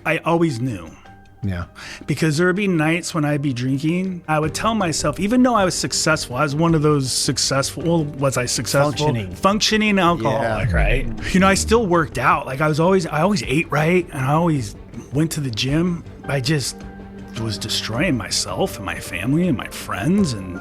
I always knew. Yeah. Because there would be nights when I'd be drinking. I would tell myself, even though I was successful, I was one of those successful, well, was I successful? Functioning alcoholic, right? You know, I still worked out. Like I always ate right, and I always went to the gym. I just was destroying myself and my family and my friends. And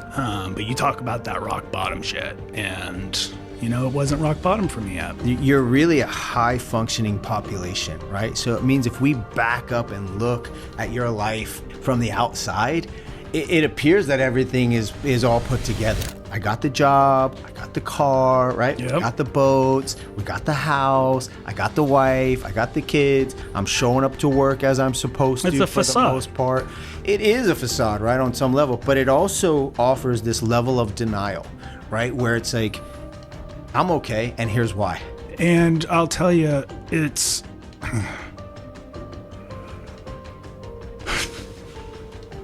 but you talk about that rock bottom shit, and you know, it wasn't rock bottom for me yet. You're really a high functioning population, right? So it means if we back up and look at your life from the outside, it appears that everything is all put together. I got the job, I got the car, right? Yep. We got the boats, we got the house, I got the wife, I got the kids. I'm showing up to work as I'm supposed to. It's a facade. For the most part. It is a facade, right, on some level, but it also offers this level of denial, right? Where it's like, I'm okay, and here's why. And I'll tell you, it's...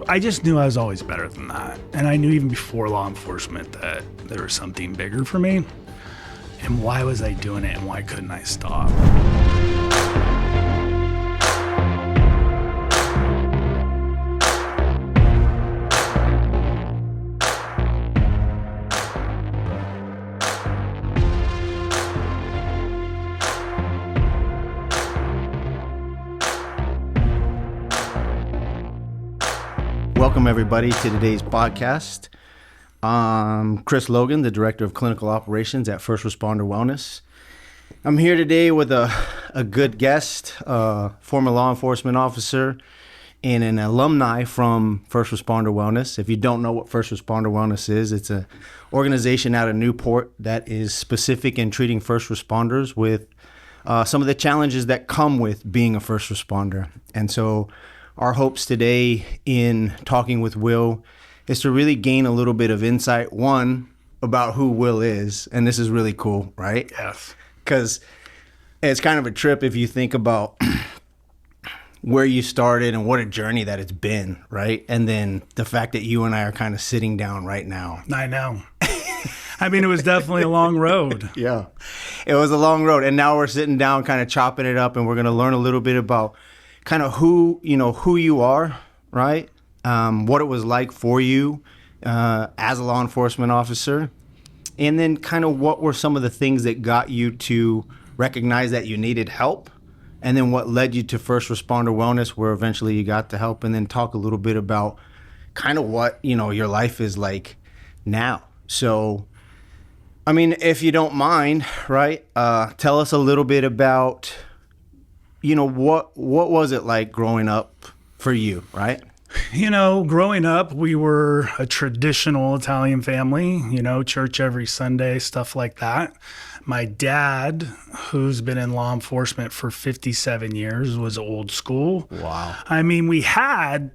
I just knew I was always better than that. And I knew even before law enforcement that there was something bigger for me. And why was I doing it, and why couldn't I stop? Welcome, everybody, to today's podcast. I'm Chris Logan, the Director of Clinical Operations at First Responder Wellness. I'm here today with a good guest, former law enforcement officer and an alumni from First Responder Wellness. If you don't know what First Responder Wellness is, it's an organization out of Newport that is specific in treating first responders with some of the challenges that come with being a first responder. And so our hopes today in talking with Will is to really gain a little bit of insight, one, about who Will is. And this is really cool, right? Yes. Because it's kind of a trip if you think about where you started and what a journey that it's been, right? And then the fact that you and I are kind of sitting down right now. I know. I mean, it was definitely a long road. Yeah, it was a long road. And now we're sitting down kind of chopping it up, and we're going to learn a little bit about kind of who you are, right? What it was like for you as a law enforcement officer, and then kind of what were some of the things that got you to recognize that you needed help, and then what led you to First Responder Wellness, where eventually you got the help, and then talk a little bit about kind of what, your life is like now. So, I mean, if you don't mind, right, tell us a little bit about what was it like growing up for you, right? Growing up, we were a traditional Italian family, church every Sunday, stuff like that. My dad, who's been in law enforcement for 57 years, was old school. Wow. I mean, we had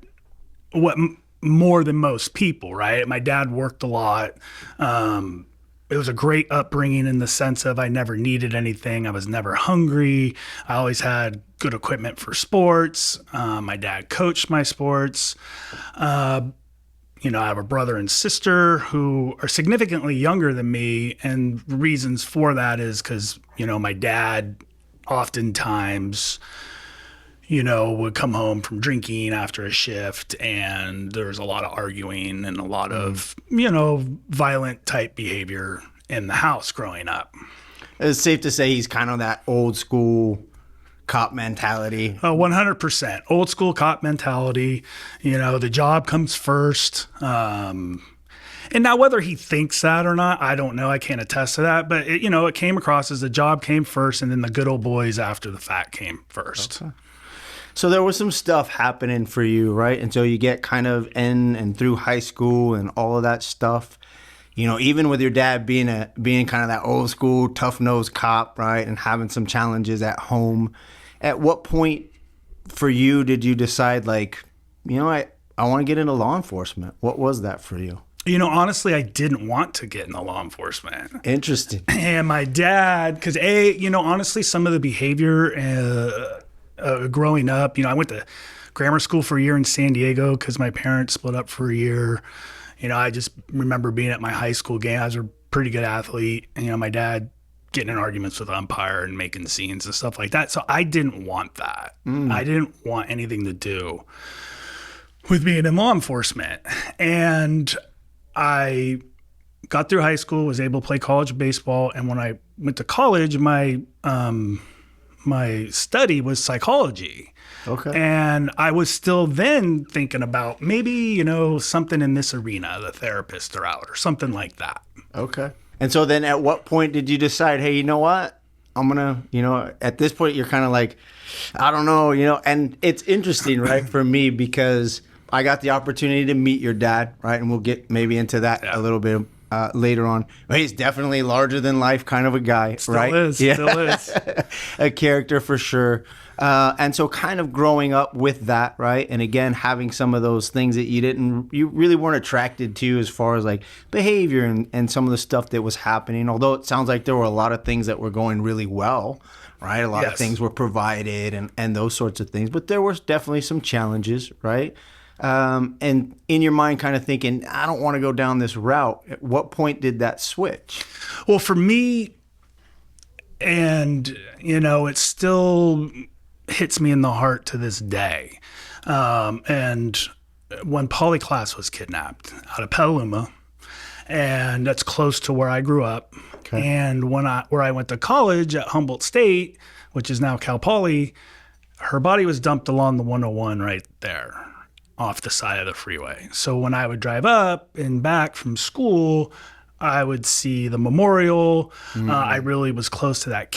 more than most people, right? My dad worked a lot. It was a great upbringing in the sense of I never needed anything. I was never hungry. I always had good equipment for sports. My dad coached my sports. I have a brother and sister who are significantly younger than me. And reasons for that is because, my dad oftentimes, would come home from drinking after a shift, and there was a lot of arguing and a lot of, violent type behavior in the house growing up. It's safe to say he's kind of that old school cop mentality. 100%. Old school cop mentality. The job comes first. And now whether he thinks that or not, I don't know. I can't attest to that. But, it came across as the job came first, and then the good old boys after the fact came first. Okay. So there was some stuff happening for you, right? And so you get kind of in and through high school and all of that stuff, even with your dad being kind of that old school tough-nosed cop, right? And having some challenges at home. At what point for you did you decide I want to get into law enforcement? What was that for you? Honestly, I didn't want to get into law enforcement. Interesting. And my dad, because honestly, some of the behavior growing up, I went to grammar school for a year in San Diego because my parents split up for a year. I just remember being at my high school game. I was a pretty good athlete. And, my dad getting in arguments with the umpire and making scenes and stuff like that. So I didn't want that. I didn't want anything to do with being in law enforcement. And I got through high school, was able to play college baseball. And when I went to college, my study was psychology. Okay. And I was still then thinking about maybe, something in this arena, the therapist route or something like that. Okay. And so then at what point did you decide, hey, you know what? I'm going to, at this point, you're kind of like, I don't know, and it's interesting, right, for me, because I got the opportunity to meet your dad, right? And we'll get maybe into that a little bit later on. But he's definitely larger than life kind of a guy, right? Still is. A character for sure. And so kind of growing up with that, right? And again, having some of those things that you really weren't attracted to as far as like behavior and some of the stuff that was happening. Although it sounds like there were a lot of things that were going really well, right? A lot of things were provided and those sorts of things. But there was definitely some challenges, right? And in your mind kind of thinking, I don't want to go down this route. At what point did that switch? Well, for me, and, it still hits me in the heart to this day. And when Polly Klaas was kidnapped out of Petaluma, and that's close to where I grew up. Okay. And where I went to college at Humboldt State, which is now Cal Poly, her body was dumped along the 101 right there off the side of the freeway. So when I would drive up and back from school, I would see the memorial. I really was close to that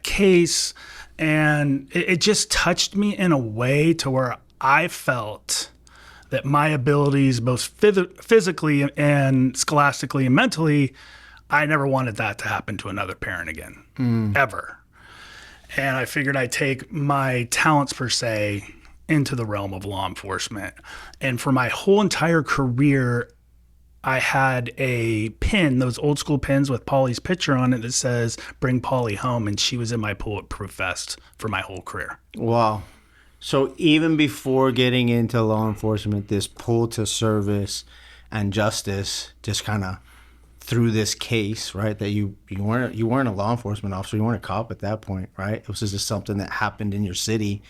case. And it just touched me in a way to where I felt that my abilities, both physically and scholastically and mentally, I never wanted that to happen to another parent again, ever. And I figured I'd take my talents, per se, into the realm of law enforcement. And for my whole entire career, I had a pin, those old school pins with Polly's picture on it that says, "Bring Polly home." And she was in my bulletproof vest for my whole career. Wow. So even before getting into law enforcement, this pull to service and justice just kind of through this case, right? That you weren't a law enforcement officer, you weren't a cop at that point, right? It was just something that happened in your city,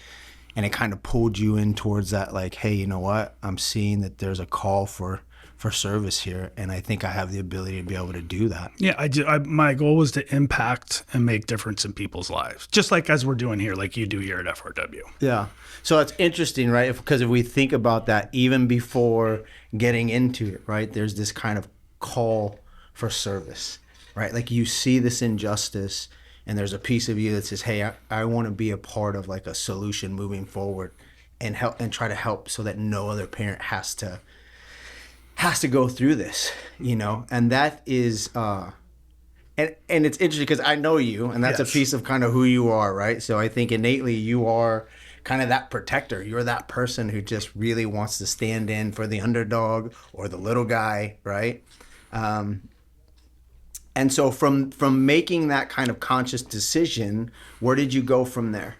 and it kind of pulled you in towards that, like, hey, you know what? I'm seeing that there's a call for service here, and I think I have the ability to be able to do that. Yeah, my goal was to impact and make difference in people's lives, just like as we're doing here, like you do here at FRW. Yeah. So it's interesting, right? Because if we think about that, even before getting into it, right, there's this kind of call for service, right? Like you see this injustice, and there's a piece of you that says, hey, I want to be a part of like a solution moving forward and help and try to help so that no other parent has to go through this, and that is and it's interesting because I know you, and that's a piece of kind of who you are, right? So I think innately you are kind of that protector. You're that person who just really wants to stand in for the underdog or the little guy, right? And so from making that kind of conscious decision, where did you go from there?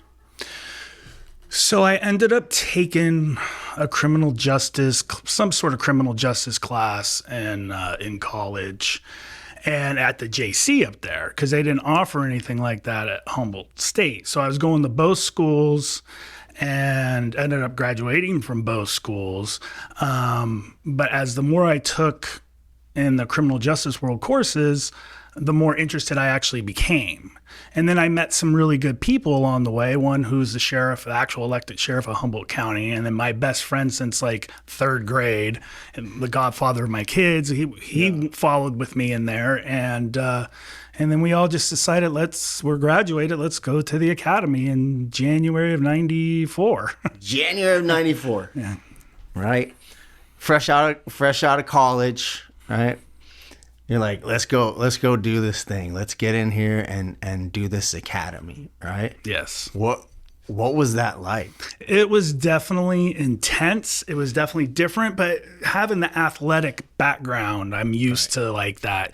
So I ended up taking some sort of criminal justice class in college and at the JC up there, because they didn't offer anything like that at Humboldt State. So I was going to both schools and ended up graduating from both schools. But as the more I took in the criminal justice world courses, the more interested I actually became. And then I met some really good people along the way. One who's the actual elected sheriff of Humboldt County. And then my best friend since like third grade, and the godfather of my kids, he followed with me in there. And then we all just decided, we're graduated, let's go to the academy in January of 94. January of 94. Yeah. Right. Fresh out of college, right? You're like, let's go do this thing. Let's get in here and do this academy, right? Yes. What was that like? It was definitely intense. It was definitely different, but having the athletic background, I'm used to like that.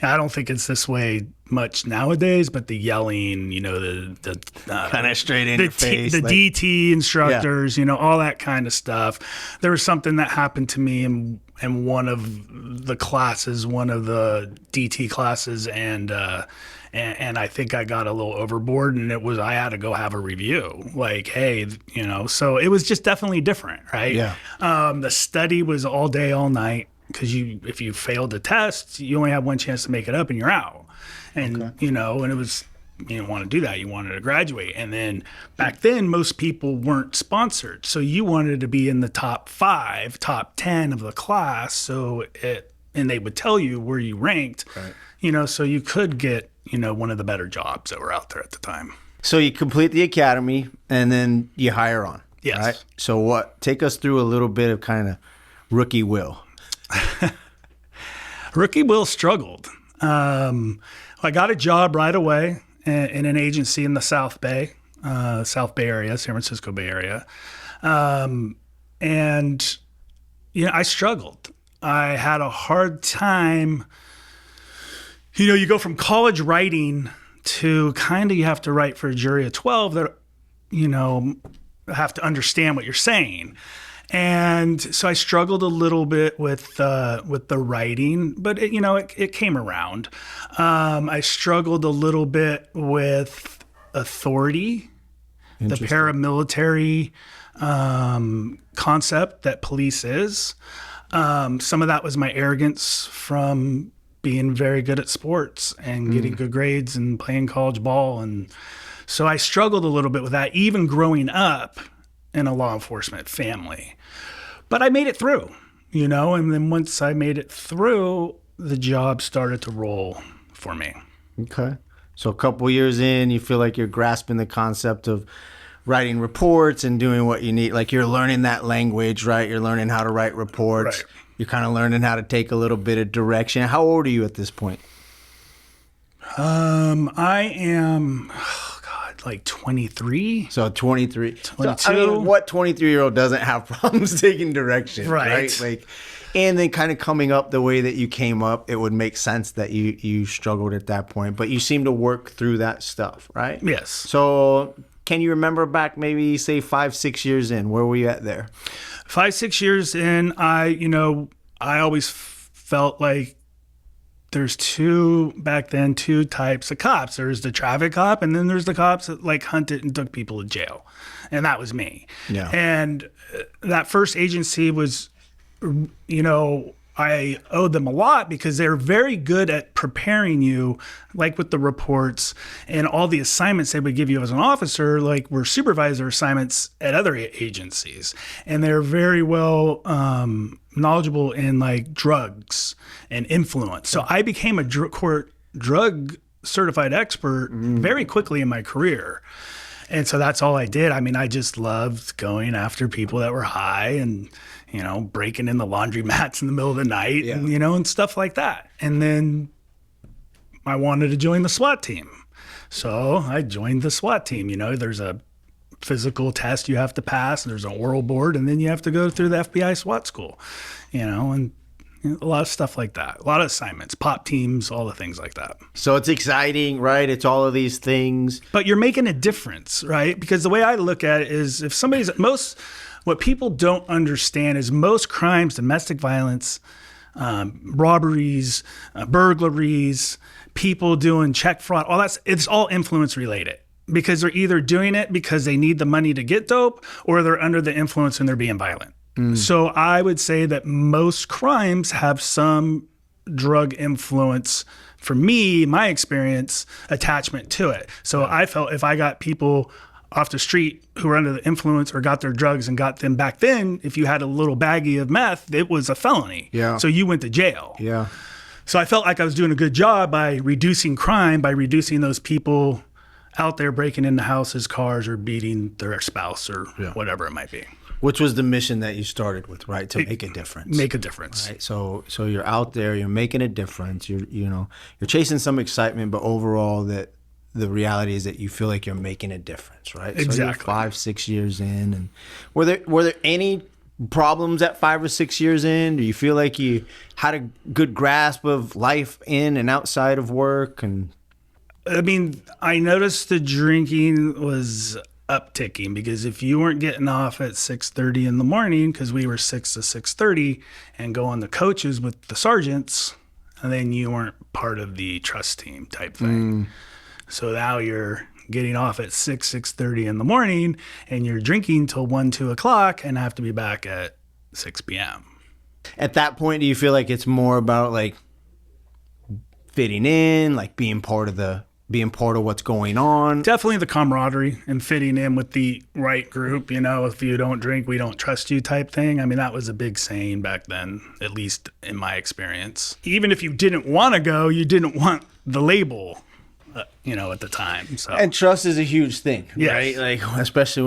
I don't think it's this way much nowadays, but the yelling, the kind of straight in your face, the DT instructors, all that kind of stuff. There was something that happened to me in one of the classes, one of the DT classes, and And I think I got a little overboard, and I had to go have a review. Like, hey, so it was just definitely different, right? Yeah. The study was all day, all night, because if you failed the test, you only have one chance to make it up and you're out. And, and it was, you didn't want to do that. You wanted to graduate. And then back then, most people weren't sponsored. So you wanted to be in the top 5, top 10 of the class. And they would tell you where you ranked, right. So you could get, one of the better jobs that were out there at the time. So you complete the academy and then you hire on. Yes. Right? So take us through a little bit of kind of rookie Will. Rookie Will struggled. I got a job right away in an agency in the South Bay area, San Francisco Bay Area. And, I struggled. I had a hard time. You go from college writing to you have to write for a jury of 12 that, have to understand what you're saying. And so I struggled a little bit with the writing, but it came around. I struggled a little bit with authority, the paramilitary concept that police is. Some of that was my arrogance from being very good at sports and getting good grades and playing college ball. And so I struggled a little bit with that, even growing up in a law enforcement family. But I made it through, and then once I made it through, the job started to roll for me. Okay. So a couple years in, you feel like you're grasping the concept of writing reports and doing what you need. Like you're learning that language, right? You're learning how to write reports. Right. You're kind of learning how to take a little bit of direction. How old are you at this point? I am, like 23. So 23. 22. So, I mean, what 23-year-old doesn't have problems taking direction, right? Like, and then kind of coming up the way that you came up, it would make sense that you struggled at that point, but you seem to work through that stuff, right? Yes. So can you remember back maybe say 5-6 years in, where were you at there? 5-6 years in, I always felt like there's two types of cops. There's the traffic cop, and then there's the cops that hunted and took people to jail. And that was me. Yeah. And that first agency was, I owed them a lot because they're very good at preparing you, like with the reports and all the assignments they would give you as an officer, were supervisor assignments at other agencies. And they're very well knowledgeable in drugs and influence. So I became a drug certified expert very quickly in my career. And so that's all I did. I mean, I just loved going after people that were high and, breaking in the laundromats in the middle of the night, and, and stuff like that. And then I wanted to join the SWAT team. So I joined the SWAT team. There's a physical test you have to pass, there's an oral board, and then you have to go through the FBI SWAT school, and a lot of stuff like that. A lot of assignments, pop teams, all the things like that. So it's exciting, right? It's all of these things. But you're making a difference, right? Because the way I look at it is what people don't understand is most crimes, domestic violence, robberies, burglaries, people doing check fraud, it's all influence related. Because they're either doing it because they need the money to get dope, or they're under the influence and they're being violent. So I would say that most crimes have some drug influence, for me, my experience, attachment to it. So I felt if I got people off the street who were under the influence or got their drugs and got them back then, if you had a little baggie of meth, it was a felony. Yeah. So you went to jail. Yeah. So I felt like I was doing a good job by reducing crime, by reducing those people out there breaking into houses, cars, or beating their spouse or whatever it might be. Which was the mission that you started with, right? To make a difference. Make a difference. Right. So you're out there, you're making a difference. You're chasing some excitement, but overall that the reality is that you feel like you're making a difference, right? Exactly. So you're 5-6 years in, and were there any problems at 5 or 6 years in? Do you feel like you had a good grasp of life in and outside of work? And I mean, I noticed the drinking was upticking, because if you weren't getting off at 6:30 in the morning, because we were 6 to 6:30, and going to coaches with the sergeants and then you weren't part of the trust team type thing. So now you're getting off at 6:30 in the morning, and you're drinking till 1, 2 o'clock, and have to be back at 6 p.m. At that point, do you feel like it's more about like fitting in, like being part of what's going on? Definitely the camaraderie and fitting in with the right group. If you don't drink, we don't trust you type thing. I mean, that was a big saying back then, at least in my experience. Even if you didn't want to go, you didn't want the label, at the time. So. And trust is a huge thing, Yes. right? Like, especially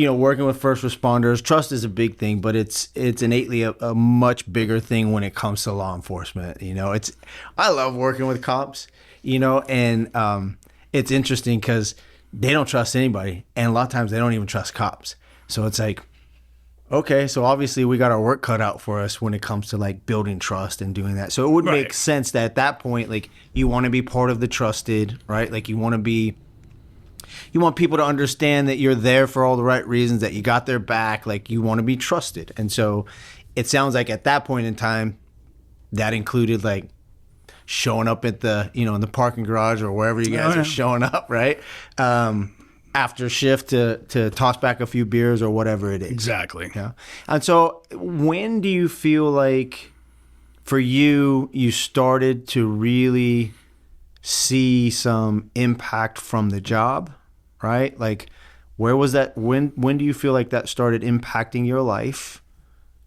working with first responders, trust is a big thing, but it's innately a much bigger thing when it comes to law enforcement. I love working with cops, and it's interesting because they don't trust anybody, and a lot of times they don't even trust cops. So it's like, okay, so obviously we got our work cut out for us when it comes to like building trust and doing that. So it would make Right. sense that at that point, like, you want to be part of the trusted, right? Like you want people to understand that you're there for all the right reasons, that you got their back, like you want to be trusted. And so it sounds like at that point in time, that included like showing up at the, in the parking garage or wherever you guys yeah. are showing up, right? After shift to toss back a few beers or whatever it is. Exactly. Yeah. And so when do you feel like for you started to really see some impact from the job, right? Like where was that, when do you feel like that started impacting your life,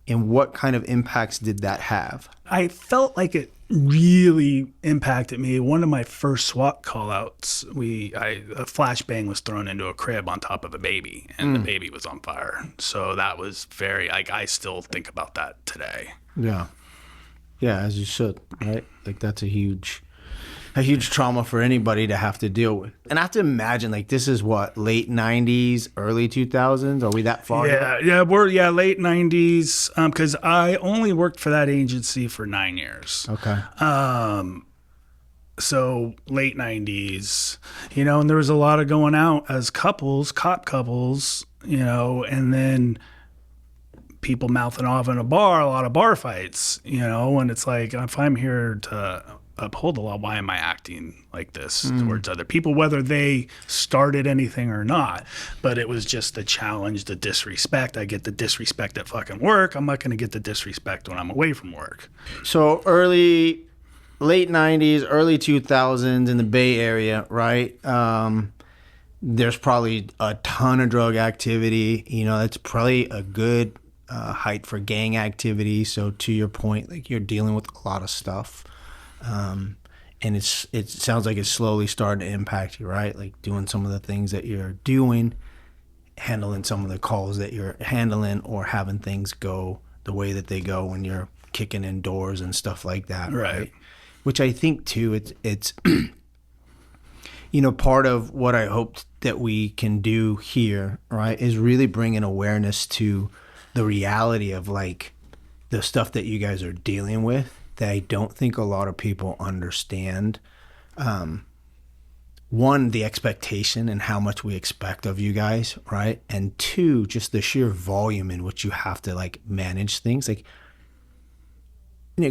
and what kind of impacts did that have? I felt like it really impacted me. One of my first SWAT call-outs, a flashbang was thrown into a crib on top of a baby, and the baby was on fire. So that was I still think about that today. Yeah. Yeah, as you should, right? Like that's a huge trauma for anybody to have to deal with. And I have to imagine, like, this is what, late 90s, early 2000s? Are we that far? We're late 90s, because I only worked for that agency for 9 years. Okay. So late 90s, and there was a lot of going out as couples, cop couples, and then people mouthing off in a bar, a lot of bar fights, and it's like, if I'm here to uphold the law, why am I acting like this towards other people, whether they started anything or not? But it was just the challenge, the disrespect. I get the disrespect at fucking work. I'm not going to get the disrespect when I'm away from work. So late 90s, early 2000s in the Bay Area, right? There's probably a ton of drug activity. That's probably a good height for gang activity. So to your point, like, you're dealing with a lot of stuff. And it sounds like it's slowly starting to impact you, right? Like doing some of the things that you're doing, handling some of the calls that you're handling, or having things go the way that they go when you're kicking in doors and stuff like that. Right. Which I think too, it's part of what I hoped that we can do here, right, is really bring an awareness to the reality of like the stuff that you guys are dealing with, that I don't think a lot of people understand. One, the expectation and how much we expect of you guys, right? And two, just the sheer volume in which you have to like manage things. Like,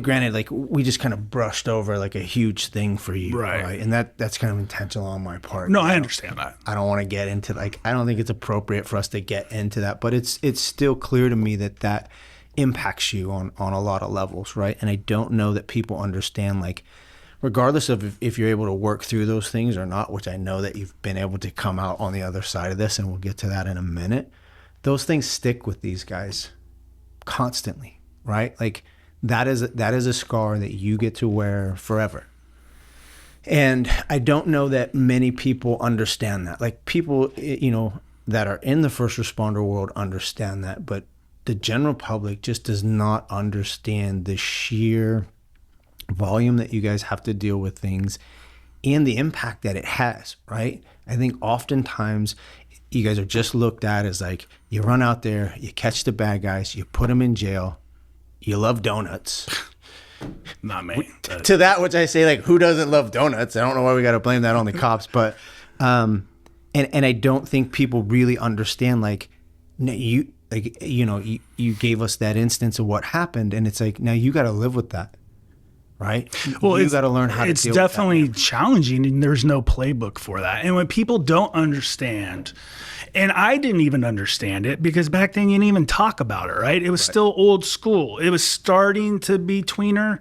granted, like we just kind of brushed over like a huge thing for you, right? And that's kind of intentional on my part. No, I understand that. I don't want to get into I don't think it's appropriate for us to get into that, but it's still clear to me that impacts you on a lot of levels, right? And I don't know that people understand, like, regardless of if you're able to work through those things or not, which I know that you've been able to come out on the other side of this, and we'll get to that in a minute. Those things stick with these guys constantly, right? Like that is a scar that you get to wear forever. And I don't know that many people understand that. Like people, that are in the first responder world understand that, but the general public just does not understand the sheer volume that you guys have to deal with things and the impact that it has, right? I think oftentimes you guys are just looked at as like, you run out there, you catch the bad guys, you put them in jail, you love donuts. Not me. To that, which I say, like, who doesn't love donuts? I don't know why we got to blame that on the cops, but and I don't think people really understand, like, you gave us that instance of what happened, and it's like, now you got to live with that, right? Well, You got to learn how to it's deal definitely with that. challenging, and there's no playbook for that. And when people don't understand, and I didn't even understand it because back then you didn't even talk about it, right? It was still old school. It was starting to be tweener,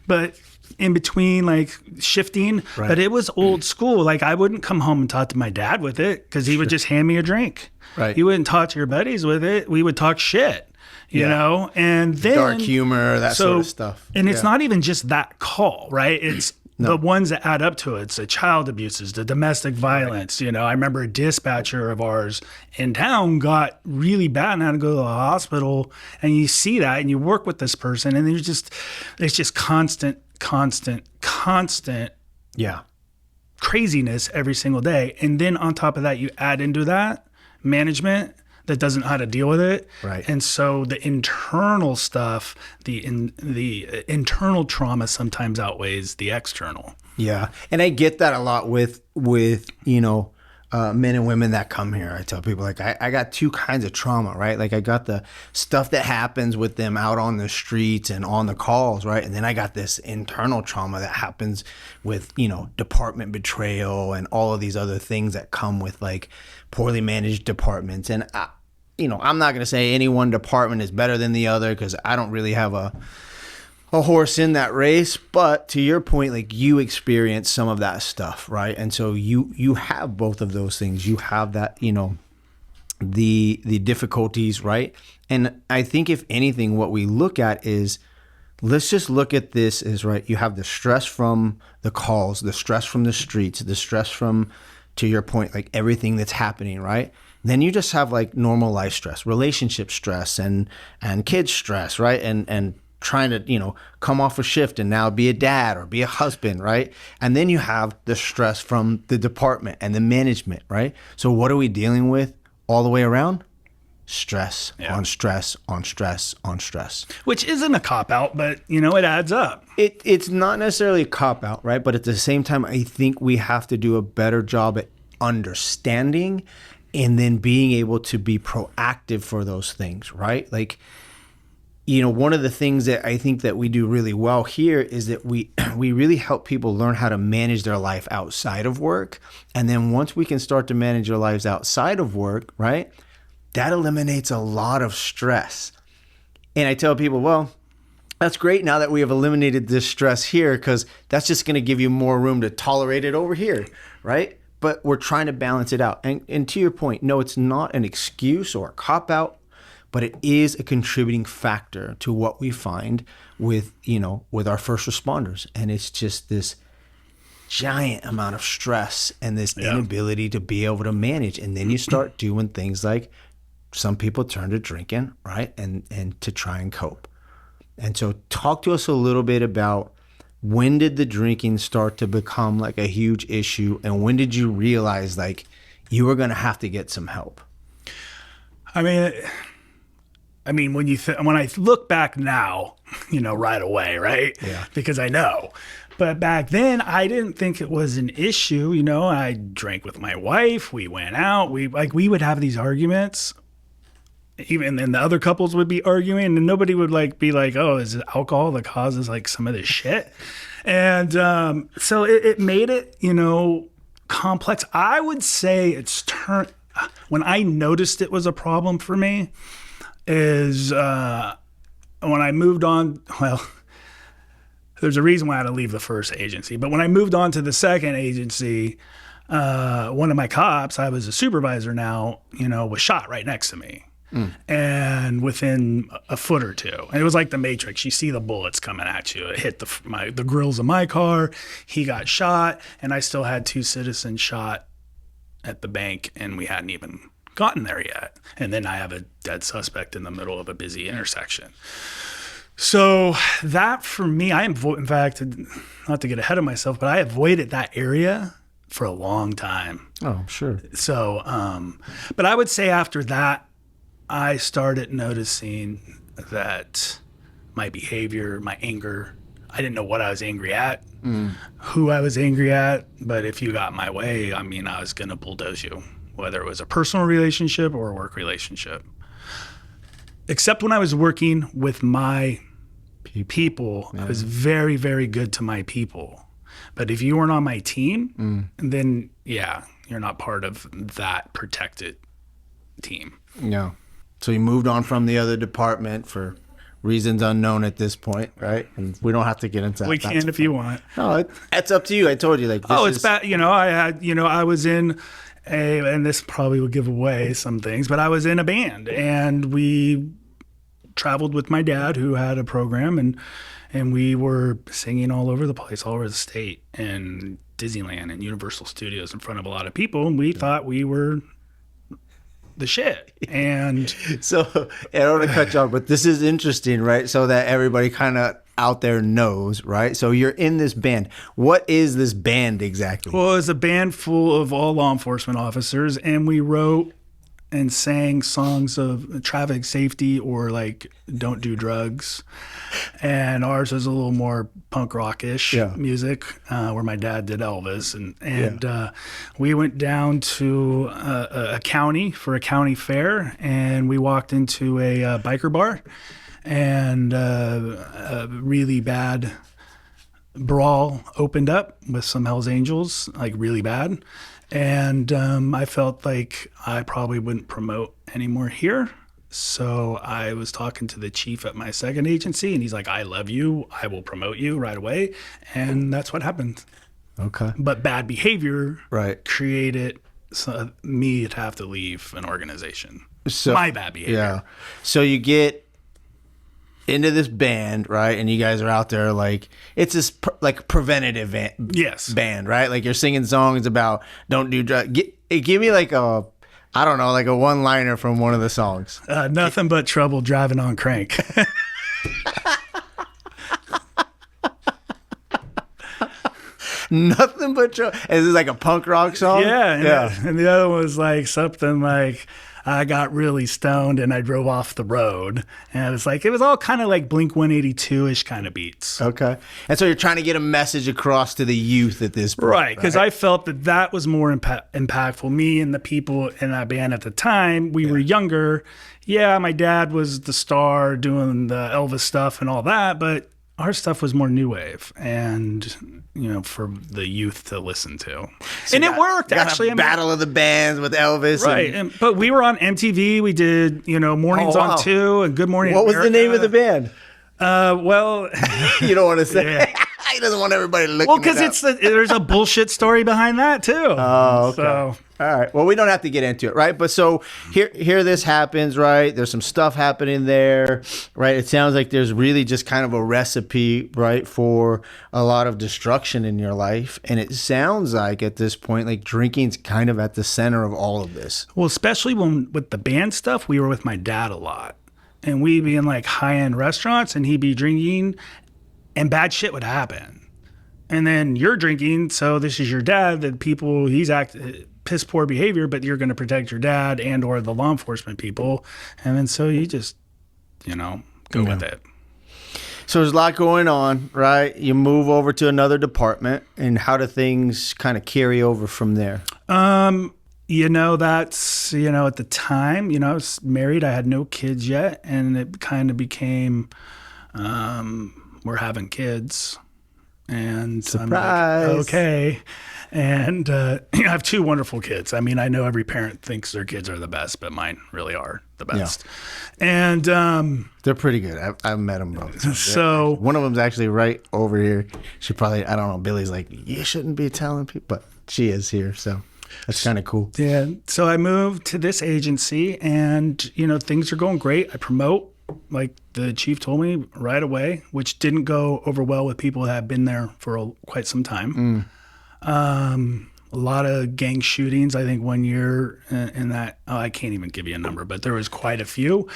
but in between, like shifting, Right. but it was old school. Like I wouldn't come home and talk to my dad with it because he would just hand me a drink. Right. You wouldn't talk to your buddies with it. We would talk shit, you Yeah. know, and then Dark humor, that sort of stuff. And it's Yeah. not even just that call, right? It's the ones that add up to it. It's the child abuses, the domestic violence. You know, I remember a dispatcher of ours in town got really bad and had to go to the hospital. And you see that and you work with this person and it's just constant Yeah. craziness every single day. And then on top of that, you add into that management that doesn't know how to deal with it. Right. And so the internal stuff, the internal trauma sometimes outweighs the external. Yeah, and I get that a lot with men and women that come here. I tell people like I got two kinds of trauma, right? Like I got the stuff that happens with them out on the streets and on the calls, right? And then I got this internal trauma that happens with department betrayal and all of these other things that come with like poorly managed departments. And I'm not going to say any one department is better than the other because I don't really have a horse in that race, but to your point, like you experience some of that stuff, right? And so you have both of those things. You have that, the difficulties, right? And I think if anything, what we look at is, let's just look at this as, right, you have the stress from the calls, the stress from the streets, the stress from, to your point, like everything that's happening, right? Then you just have like normal life stress, relationship stress and kids stress, right? And trying to, come off a shift and now be a dad or be a husband, right? And then you have the stress from the department and the management, right? So what are we dealing with all the way around? Stress on stress on stress on stress. Which isn't a cop-out, but, it adds up. It's not necessarily a cop-out, right? But at the same time, I think we have to do a better job at understanding and then being able to be proactive for those things, right? Like, one of the things that I think that we do really well here is that we really help people learn how to manage their life outside of work. And then once we can start to manage our lives outside of work, right, that eliminates a lot of stress. And I tell people, well, that's great now that we have eliminated this stress here because that's just going to give you more room to tolerate it over here, right? But we're trying to balance it out. And to your point, no, it's not an excuse or a cop-out, but it is a contributing factor to what we find with our first responders. And it's just this giant amount of stress and this inability to be able to manage. And then you start doing things like some people turn to drinking, right? And to try and cope. And so talk to us a little bit about when did the drinking start to become like a huge issue? And when did you realize like you were going to have to get some help? I mean, when I look back now, right away, right? Yeah. Because I know. But back then, I didn't think it was an issue. I drank with my wife. We went out. We would have these arguments. Even then, the other couples would be arguing, and nobody would be like, "Oh, is it alcohol that causes like some of this shit?" And so it made it, complex. I would say when I noticed it was a problem for me is when I moved on. Well, there's a reason why I had to leave the first agency, but when I moved on to the second agency, one of my cops, I was a supervisor now, was shot right next to me. And within a foot or two, and it was like the Matrix. You see the bullets coming at you. It hit the grills of my car. He got shot, and I still had 2 citizens shot at the bank, and we hadn't even gotten there yet. And then I have a dead suspect in the middle of a busy intersection. So that for me, in fact, not to get ahead of myself, but I avoided that area for a long time. Oh, sure. So, but I would say after that, I started noticing that my behavior, my anger, I didn't know what I was angry at, who I was angry at, but if you got my way, I was going to bulldoze you, whether it was a personal relationship or a work relationship. Except when I was working with my people. I was very, very good to my people. But if you weren't on my team, then yeah, you're not part of that protected team. Yeah. So you moved on from the other department for reasons unknown at this point, right? And we don't have to get into that. We can if you want. No, it's up to you. I told you, like, it's bad. I was in and this probably would give away some things, but I was in a band and we traveled with my dad who had a program and we were singing all over the place, all over the state and Disneyland and Universal Studios in front of a lot of people. And we thought we were the shit. And so I don't want to cut you off, but this is interesting, right? So that everybody kind of out there knows, right? So you're in this band. What is this band exactly? Well, it was a band full of all law enforcement officers, and we wrote and sang songs of traffic safety or like don't do drugs. And ours was a little more punk rockish music, where my dad did Elvis. And we went down to a county for a county fair, and we walked into a biker bar, and a really bad brawl opened up with some Hells Angels, like really bad. And I felt like I probably wouldn't promote anymore here. So I was talking to the chief at my second agency, and he's like, I love you. I will promote you right away. And that's what happened. Okay. But bad behavior right. created me to have to leave an organization. So, my bad behavior. Yeah. So you get into this band, right? And you guys are out there like it's this like preventative band, right? Like you're singing songs about don't do drugs. Give me like a, I don't know, like a one-liner from one of the songs. Nothing but trouble driving on crank. Nothing but trouble. Is this like a punk rock song? Yeah. And the other one was like something like, I got really stoned and I drove off the road. And it was all kind of like Blink 182-ish kind of beats. Okay. And so you're trying to get a message across to the youth at this point. Right. Because I felt that was more impactful. Me and the people in that band at the time, we were younger. Yeah, my dad was the star doing the Elvis stuff and all that, but our stuff was more new wave and, for the youth to listen to. So and it worked, actually. Battle of the Bands with Elvis. Right. But we were on MTV. We did, Mornings on 2 and Good Morning What America. was the name of the band? Well... You don't want to say? Yeah. He doesn't want everybody to look. Well, because there's a bullshit story behind that, too. Oh, okay. So, all right. Well, we don't have to get into it, right? But so here this happens, right? There's some stuff happening there, right? It sounds like there's really just kind of a recipe, right, for a lot of destruction in your life. And it sounds like at this point, like drinking's kind of at the center of all of this. Well, especially with the band stuff, we were with my dad a lot. And we'd be in like high-end restaurants and he'd be drinking and bad shit would happen. And then you're drinking, so this is your dad, that people, he's piss poor behavior, but you're going to protect your dad and or the law enforcement people. And then so you just, go with it. So there's a lot going on, right? You move over to another department, and how do things kind of carry over from there? That's, at the time, I was married. I had no kids yet. And it kind of became, we're having kids. And surprise. I'm like, okay. And I have 2 wonderful kids. I mean, I know every parent thinks their kids are the best, but mine really are the best. Yeah. And they're pretty good. I've met them both. So one of them's actually right over here. She probably, I don't know, Billy's like, you shouldn't be telling people, but she is here. So that's kind of cool. Yeah. So I moved to this agency and, things are going great. I promote, like the chief told me right away, which didn't go over well with people that have been there for quite some time. A lot of gang shootings. I think 1 year in that, I can't even give you a number, but there was quite a few.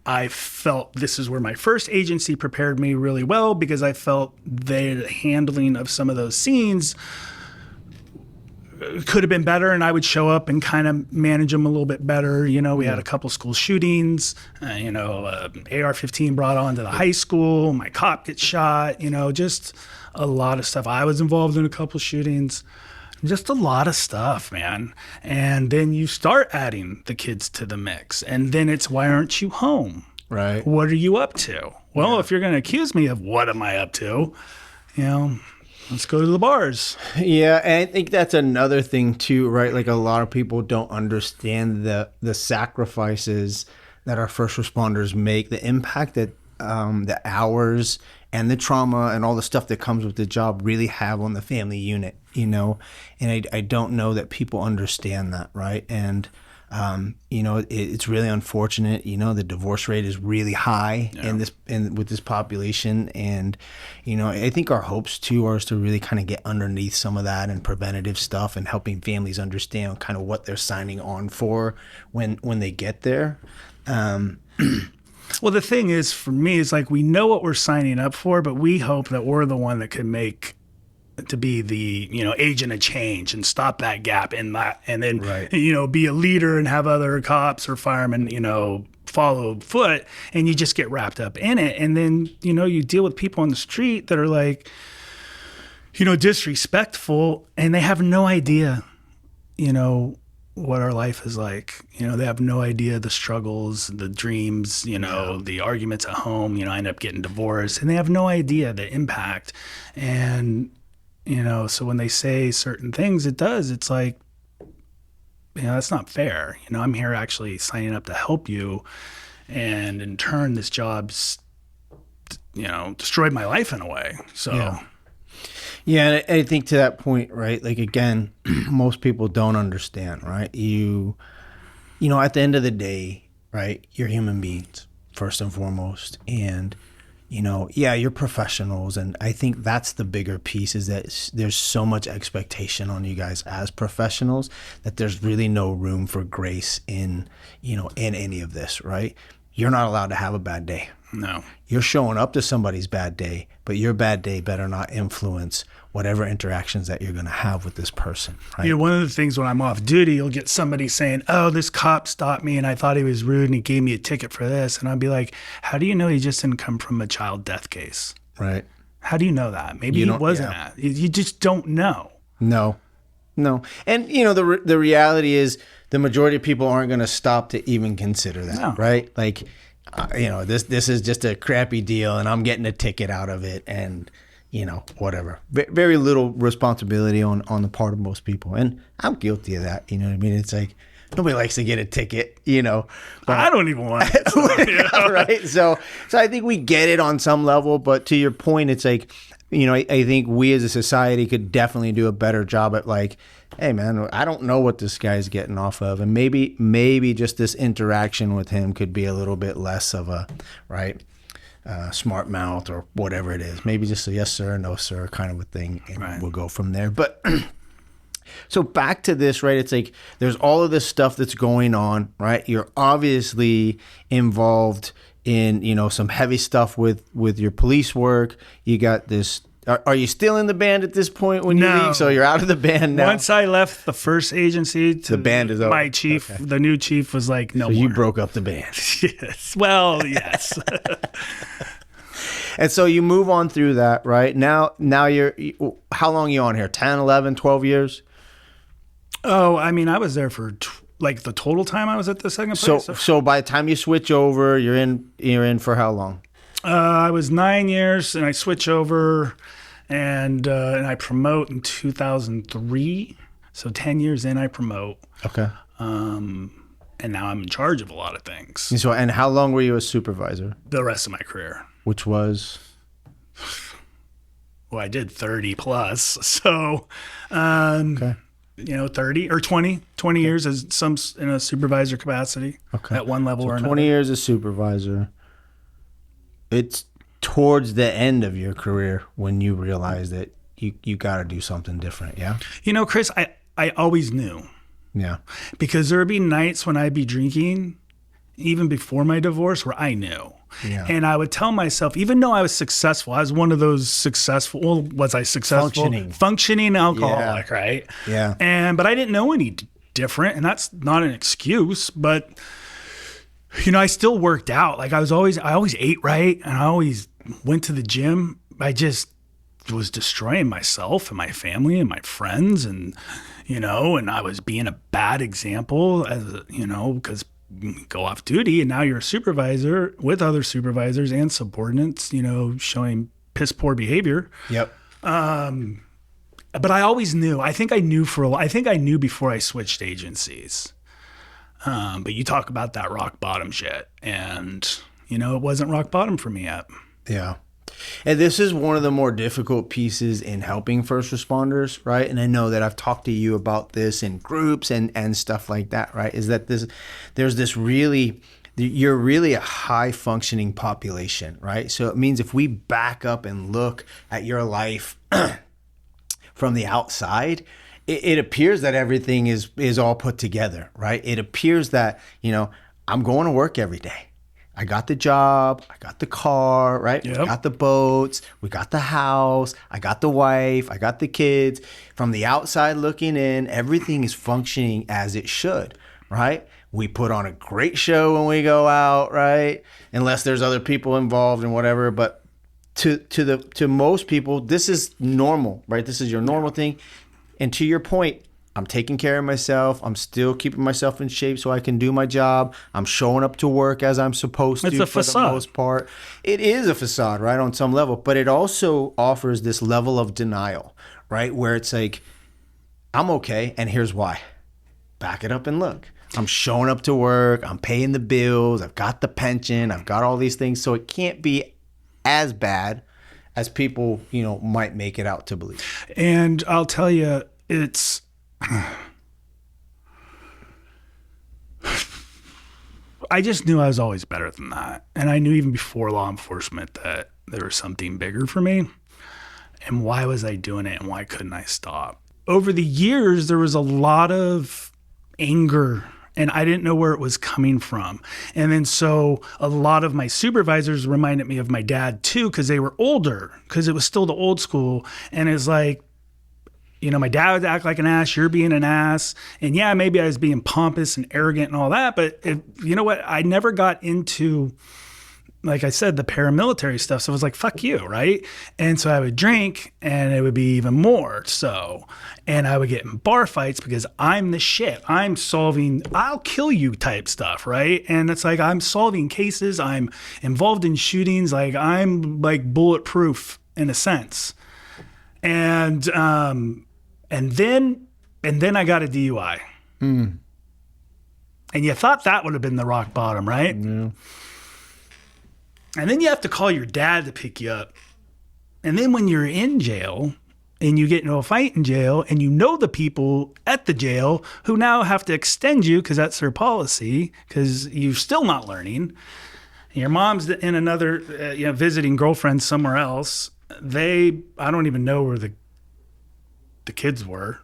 I felt this is where my first agency prepared me really well because I felt the handling of some of those scenes could have been better, and I would show up and kind of manage them a little bit better. We had a couple school shootings, AR-15 brought on to the high school, my cop gets shot, just a lot of stuff. I was involved in a couple shootings, just a lot of stuff, man. And then you start adding the kids to the mix, and then it's, why aren't you home? Right. What are you up to? Well, if you're going to accuse me of what am I up to, let's go to the bars. Yeah, and I think that's another thing too, right? Like a lot of people don't understand the sacrifices that our first responders make, the impact that the hours and the trauma and all the stuff that comes with the job really have on the family unit, and I don't know that people understand that, right? And it's really unfortunate. The divorce rate is really high with this population, and I think our hopes too are to really kind of get underneath some of that and preventative stuff and helping families understand kind of what they're signing on for when they get there. Well, the thing is, for me, is like we know what we're signing up for, but we hope that we're the one that can make to be the agent of change and stop that gap in that, and then Right. Be a leader and have other cops or firemen follow foot, and you just get wrapped up in it, and then you deal with people on the street that are like disrespectful, and they have no idea what our life is like. They have no idea the struggles, the dreams, the arguments at home. I end up getting divorced, and they have no idea the impact. And so when they say certain things, it's like, that's not fair. I'm here actually signing up to help you, and in turn, this job's destroyed my life in a way. So. Yeah, and I think to that point, right, like again, most people don't understand, right? At the end of the day, right, you're human beings first and foremost, and you're professionals, and I think that's the bigger piece, is that there's so much expectation on you guys as professionals that there's really no room for grace in any of this, right? You're not allowed to have a bad day. No. You're showing up to somebody's bad day, but your bad day better not influence whatever interactions that you're going to have with this person, right? One of the things when I'm off duty, you'll get somebody saying, "Oh, this cop stopped me and I thought he was rude and he gave me a ticket for this." And I'd be like, "How do you know he just didn't come from a child death case?" Right. How do you know that? Maybe he wasn't at. You just don't know. No. And, the reality is the majority of people aren't going to stop to even consider that, No. right? Like, this is just a crappy deal and I'm getting a ticket out of it, and, whatever. Very little responsibility on the part of most people. And I'm guilty of that. You know what I mean? It's like, nobody likes to get a ticket, but I don't even want it. So, right. So I think we get it on some level, but to your point, it's like, I think we as a society could definitely do a better job at like, hey man, I don't know what this guy's getting off of. And maybe just this interaction with him could be a little bit less of a, right, smart mouth or whatever it is. Maybe just a yes sir, no sir kind of a thing. And Right. We'll go from there. But so back to this, right? It's like there's all of this stuff that's going on, right? You're obviously involved in, some heavy stuff with your police work. You got this. Are you still in the band at this point when you No. leave? So you're out of the band now. Once I left the first agency, The band is over. my chief, Okay. the new chief, was like, "No So more." you broke up the band. Yes. Well, yes. And so you move on through that, right? Now how long are you on here? 10, 11, 12 years? Oh, I mean, I was there for like the total time I was at the second place. So by the time you switch over, you're in for how long? I was 9 years, and I switch over, and I promote in 2003. So 10 years in, I promote, Okay. and now I'm in charge of a lot of things. And how long were you a supervisor? The rest of my career. Which was? Well, I did 30 plus. So, Okay. 30 or 20 years as some in a supervisor capacity at one level or another. 20 years as supervisor. It's towards the end of your career when you realize that you got to do something different, yeah? Chris, I always knew, Yeah. because there would be nights when I'd be drinking, even before my divorce, where I knew. Yeah. And I would tell myself, even though I was successful, I was one of those successful, well, was I successful? Functioning alcoholic, Yeah. right? Yeah. But I didn't know any different, and that's not an excuse, but I still worked out. Like I always ate right, and I always went to the gym. I just was destroying myself and my family and my friends, and and I was being a bad example, as because go off duty and now you're a supervisor with other supervisors and subordinates, showing piss poor behavior. Yep. But I always knew. I think I knew before I switched agencies. But you talk about that rock bottom shit, and it wasn't rock bottom for me yet. Yeah. And this is one of the more difficult pieces in helping first responders, right? And I know that I've talked to you about this in groups and stuff like that, right? Is that you're really a high functioning population, right? So it means if we back up and look at your life from the outside, it appears that everything is all put together, right? It appears that, I'm going to work every day. I got the job, I got the car, right? Yep. We got the boats, we got the house, I got the wife, I got the kids. From the outside looking in, everything is functioning as it should, right? We put on a great show when we go out, right? Unless there's other people involved and whatever, but to most people, this is normal, right? This is your normal thing. And to your point, I'm taking care of myself. I'm still keeping myself in shape so I can do my job. I'm showing up to work as I'm supposed to. It's a for facade. the most part. It is a facade, right, on some level. But it also offers this level of denial, right, where it's like, I'm okay, and here's why. Back it up and look. I'm showing up to work. I'm paying the bills. I've got the pension. I've got all these things. So it can't be as bad as people, might make it out to believe. And I'll tell you, it's I just knew I was always better than that. And I knew even before law enforcement that there was something bigger for me. And why was I doing it and why couldn't I stop? Over the years, there was a lot of anger and I didn't know where it was coming from. And then so a lot of my supervisors reminded me of my dad too, because they were older, because it was still the old school. And it's like, my dad would act like an ass, you're being an ass. And yeah, maybe I was being pompous and arrogant and all that, but you know what? I never got into, like I said, the paramilitary stuff. So it was like, fuck you, right? And so I would drink and it would be even more so. And I would get in bar fights because I'm the shit. I'm solving, I'll kill you type stuff, right? And it's like, I'm solving cases. I'm involved in shootings. Like I'm like bulletproof in a sense. And then I got a DUI. And you thought that would have been the rock bottom, right? Yeah. And then you have to call your dad to pick you up. And then when you're in jail and you get into a fight in jail and the people at the jail who now have to extend you because that's their policy because you're still not learning. And your mom's in another, visiting girlfriend somewhere else. I don't even know where the kids were,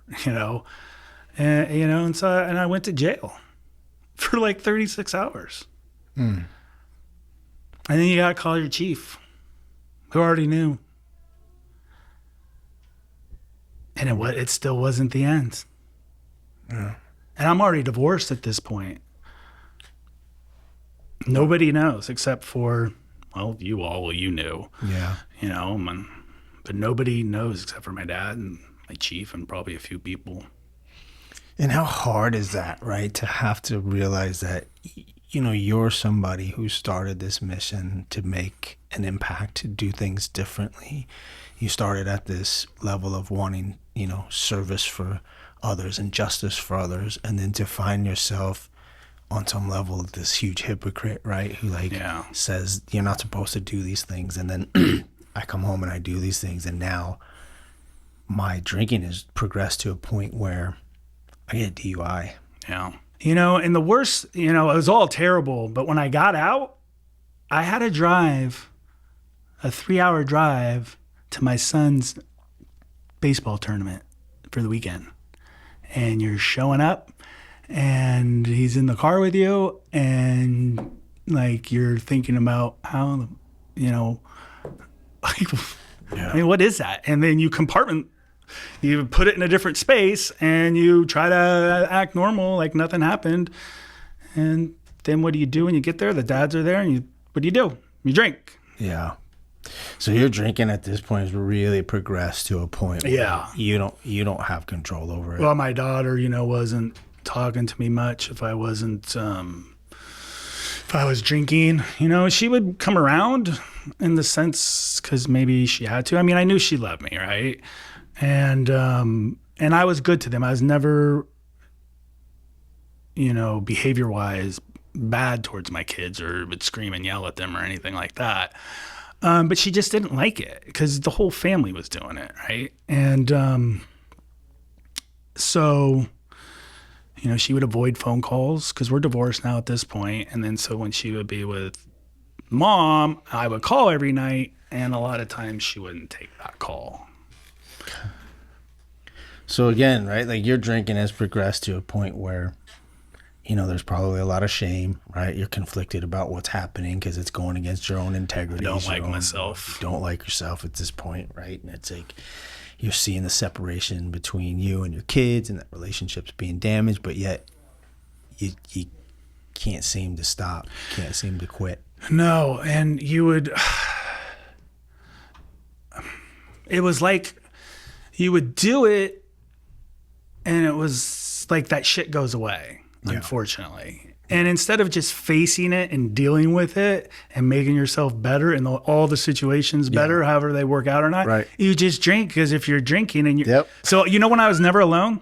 and so I went to jail for like 36 hours. And then you got to call your chief who already knew. And it still wasn't the end. Yeah. And I'm already divorced at this point. Nobody knows except for, you all, you knew. Yeah. But nobody knows except for my dad and my chief and probably a few people. And how hard is that, right? To have to realize that, you're somebody who started this mission to make an impact, to do things differently. You started at this level of wanting, service for others and justice for others. And then to find yourself on some level this huge hypocrite, right? Who says you're not supposed to do these things. And then I come home and I do these things. And now my drinking has progressed to a point where I get a DUI. Yeah. And the worst, it was all terrible. But when I got out, I had to drive a 3-hour drive to my son's baseball tournament for the weekend. And you're showing up and he's in the car with you and like you're thinking about how, what is that? And then you put it in a different space and you try to act normal like nothing happened. And then what do you do when you get there? The dads are there and what do? You drink. Yeah. So your drinking at this point has really progressed to a point where you don't have control over it. Well, my daughter, wasn't talking to me much if I wasn't if I was drinking, she would come around in the sense because maybe she had to. I mean, I knew she loved me, right? And I was good to them. I was never, behavior wise bad towards my kids or would scream and yell at them or anything like that. But she just didn't like it because the whole family was doing it, right? And so, she would avoid phone calls because we're divorced now at this point. And then so when she would be with mom, I would call every night, and a lot of times she wouldn't take that call. So again, right, like your drinking has progressed to a point where, there's probably a lot of shame, right? You're conflicted about what's happening because it's going against your own integrity. I don't like myself. You don't like yourself at this point, right? And it's like you're seeing the separation between you and your kids and that relationship's being damaged, but yet you can't seem to stop. You can't seem to quit. No, and it was like you would do it and it was like that shit goes away. Unfortunately. And instead of just facing it and dealing with it and making yourself better and all the situations better, however they work out or not, right. You just drink because if you're drinking and you So when I was never alone?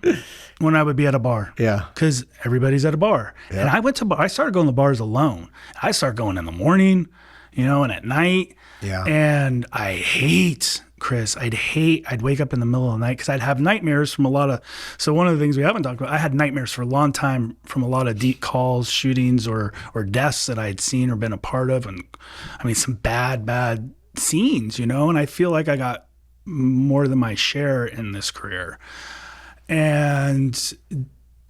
When I would be at a bar. Yeah. Because everybody's at a bar. Yeah. And I started going to bars alone. I started going in the morning, and at night. Yeah. And Chris, I'd wake up in the middle of the night because I'd have nightmares from so one of the things we haven't talked about, I had nightmares for a long time from a lot of deep calls, shootings, or deaths that I had seen or been a part of. And I mean, some bad scenes, and I feel like I got more than my share in this career. And,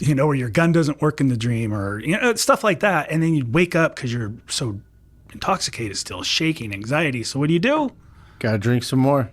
where your gun doesn't work in the dream or, stuff like that. And then you'd wake up because you're so intoxicated still, shaking, anxiety. So what do? Gotta drink some more.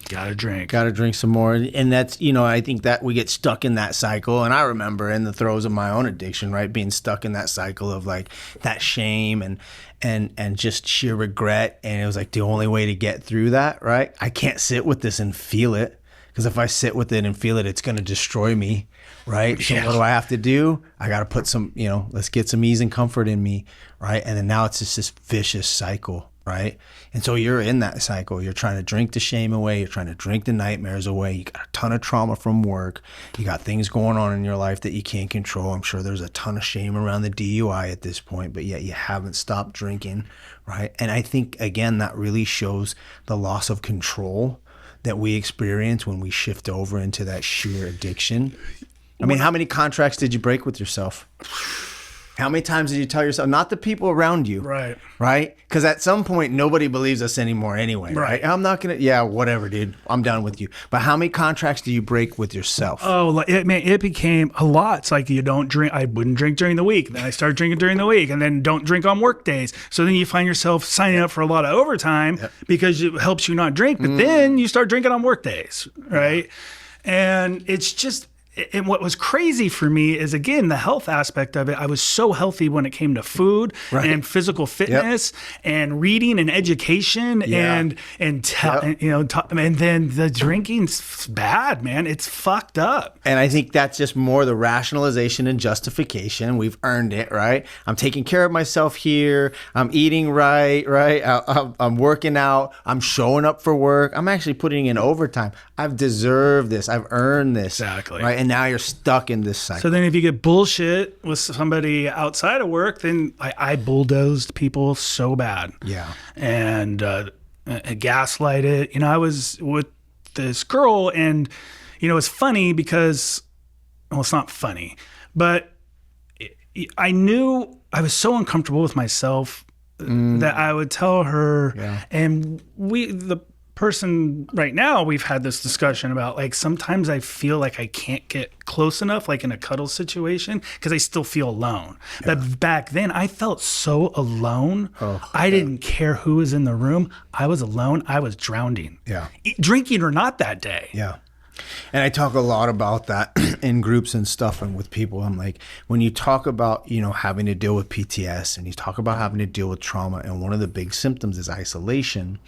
Gotta drink some more. And that's, I think that we get stuck in that cycle. And I remember in the throes of my own addiction, right, being stuck in that cycle of like that shame and just sheer regret. And it was like the only way to get through that, right? I can't sit with this and feel it, because if I sit with it and feel it, it's going to destroy me, right? So what do I have to do? I got to put some, let's get some ease and comfort in me, right? And then now it's just this vicious cycle, right? And so you're in that cycle. You're trying to drink the shame away. You're trying to drink the nightmares away. You got a ton of trauma from work. You got things going on in your life that you can't control. I'm sure there's a ton of shame around the DUI at this point, but yet you haven't stopped drinking, right? And I think, again, that really shows the loss of control that we experience when we shift over into that sheer addiction. I mean, how many contracts did you break with yourself? How many times did you tell yourself, not the people around you, right? Because at some point, nobody believes us anymore anyway, right? I'm not going to, whatever, dude. I'm done with you. But how many contracts do you break with yourself? Oh, it became a lot. It's like you don't drink. I wouldn't drink during the week. Then I started drinking during the week, and then don't drink on work days. So then you find yourself signing up for a lot of overtime because it helps you not drink. But then you start drinking on work days, right? And it's just... And what was crazy for me is, again, the health aspect of it. I was so healthy when it came to food and physical fitness and reading and education and then the drinking's bad, man. It's fucked up. And I think that's just more the rationalization and justification. We've earned it, right? I'm taking care of myself here. I'm eating right? I'm working out. I'm showing up for work. I'm actually putting in overtime. I've deserved this. I've earned this. Exactly. Right? And now you're stuck in this cycle. So then if you get bullshit with somebody outside of work, then I bulldozed people so bad. Yeah. And gaslight it. I was with this girl, and, it's funny because, well, it's not funny, but I knew I was so uncomfortable with myself that I would tell her, and the person right now, we've had this discussion about, like, sometimes I feel like I can't get close enough, like in a cuddle situation, because I still feel alone. But back then I felt so alone. I didn't care who was in the room. I was alone. I was drowning. Drinking or not that day. And I talk a lot about that in groups and stuff and with people. I'm like, when you talk about, having to deal with PTS and you talk about having to deal with trauma, and one of the big symptoms is isolation,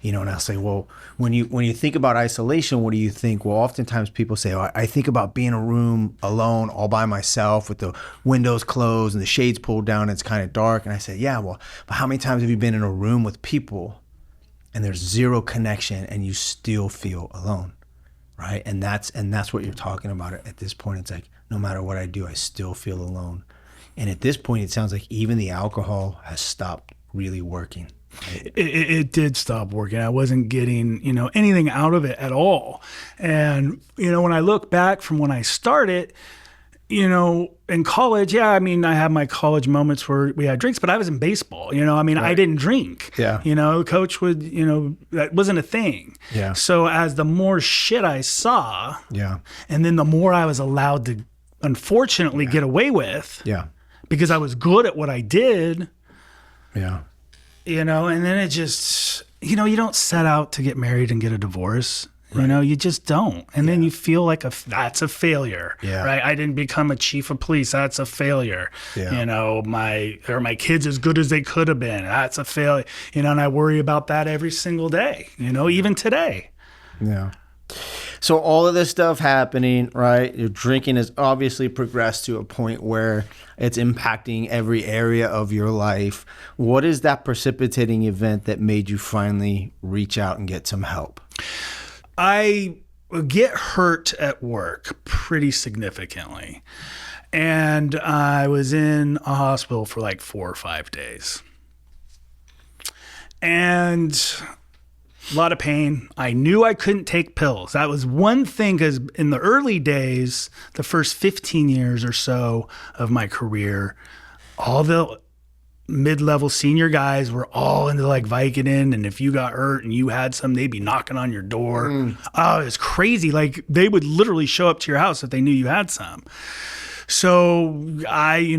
and I'll say, well, when you think about isolation, what do you think? Well, oftentimes people say, oh, I think about being in a room alone all by myself with the windows closed and the shades pulled down and it's kind of dark. And I say, yeah, well, but how many times have you been in a room with people and there's zero connection and you still feel alone? Right. And that's what you're talking about at this point. It's like, no matter what I do, I still feel alone. And at this point, it sounds like even the alcohol has stopped really working. Right? It did stop working. I wasn't getting, anything out of it at all. And, when I look back from when I started, in college, I had my college moments where we had drinks, but I was in baseball, right. I didn't drink. Yeah. Coach would, that wasn't a thing. Yeah. So as the more shit I saw, yeah, and then the more I was allowed to, unfortunately, get away with, yeah, because I was good at what I did, yeah, and then it just, you don't set out to get married and get a divorce. Right. You just don't. And then you feel like that's a failure, yeah. right? I didn't become a chief of police. That's a failure. Yeah. My kids as good as they could have been. That's a failure. And I worry about that every single day, even today. Yeah. So all of this stuff happening, right? Your drinking has obviously progressed to a point where it's impacting every area of your life. What is that precipitating event that made you finally reach out and get some help? I get hurt at work pretty significantly. And I was in a hospital for like 4 or 5 days. And a lot of pain. I knew I couldn't take pills. That was one thing, because in the early days, the first 15 years or so of my career, all the mid-level senior guys were all into like Vicodin, and if you got hurt and you had some, they'd be knocking on your door. Oh, it's crazy. Like they would literally show up to your house if they knew you had some. So I,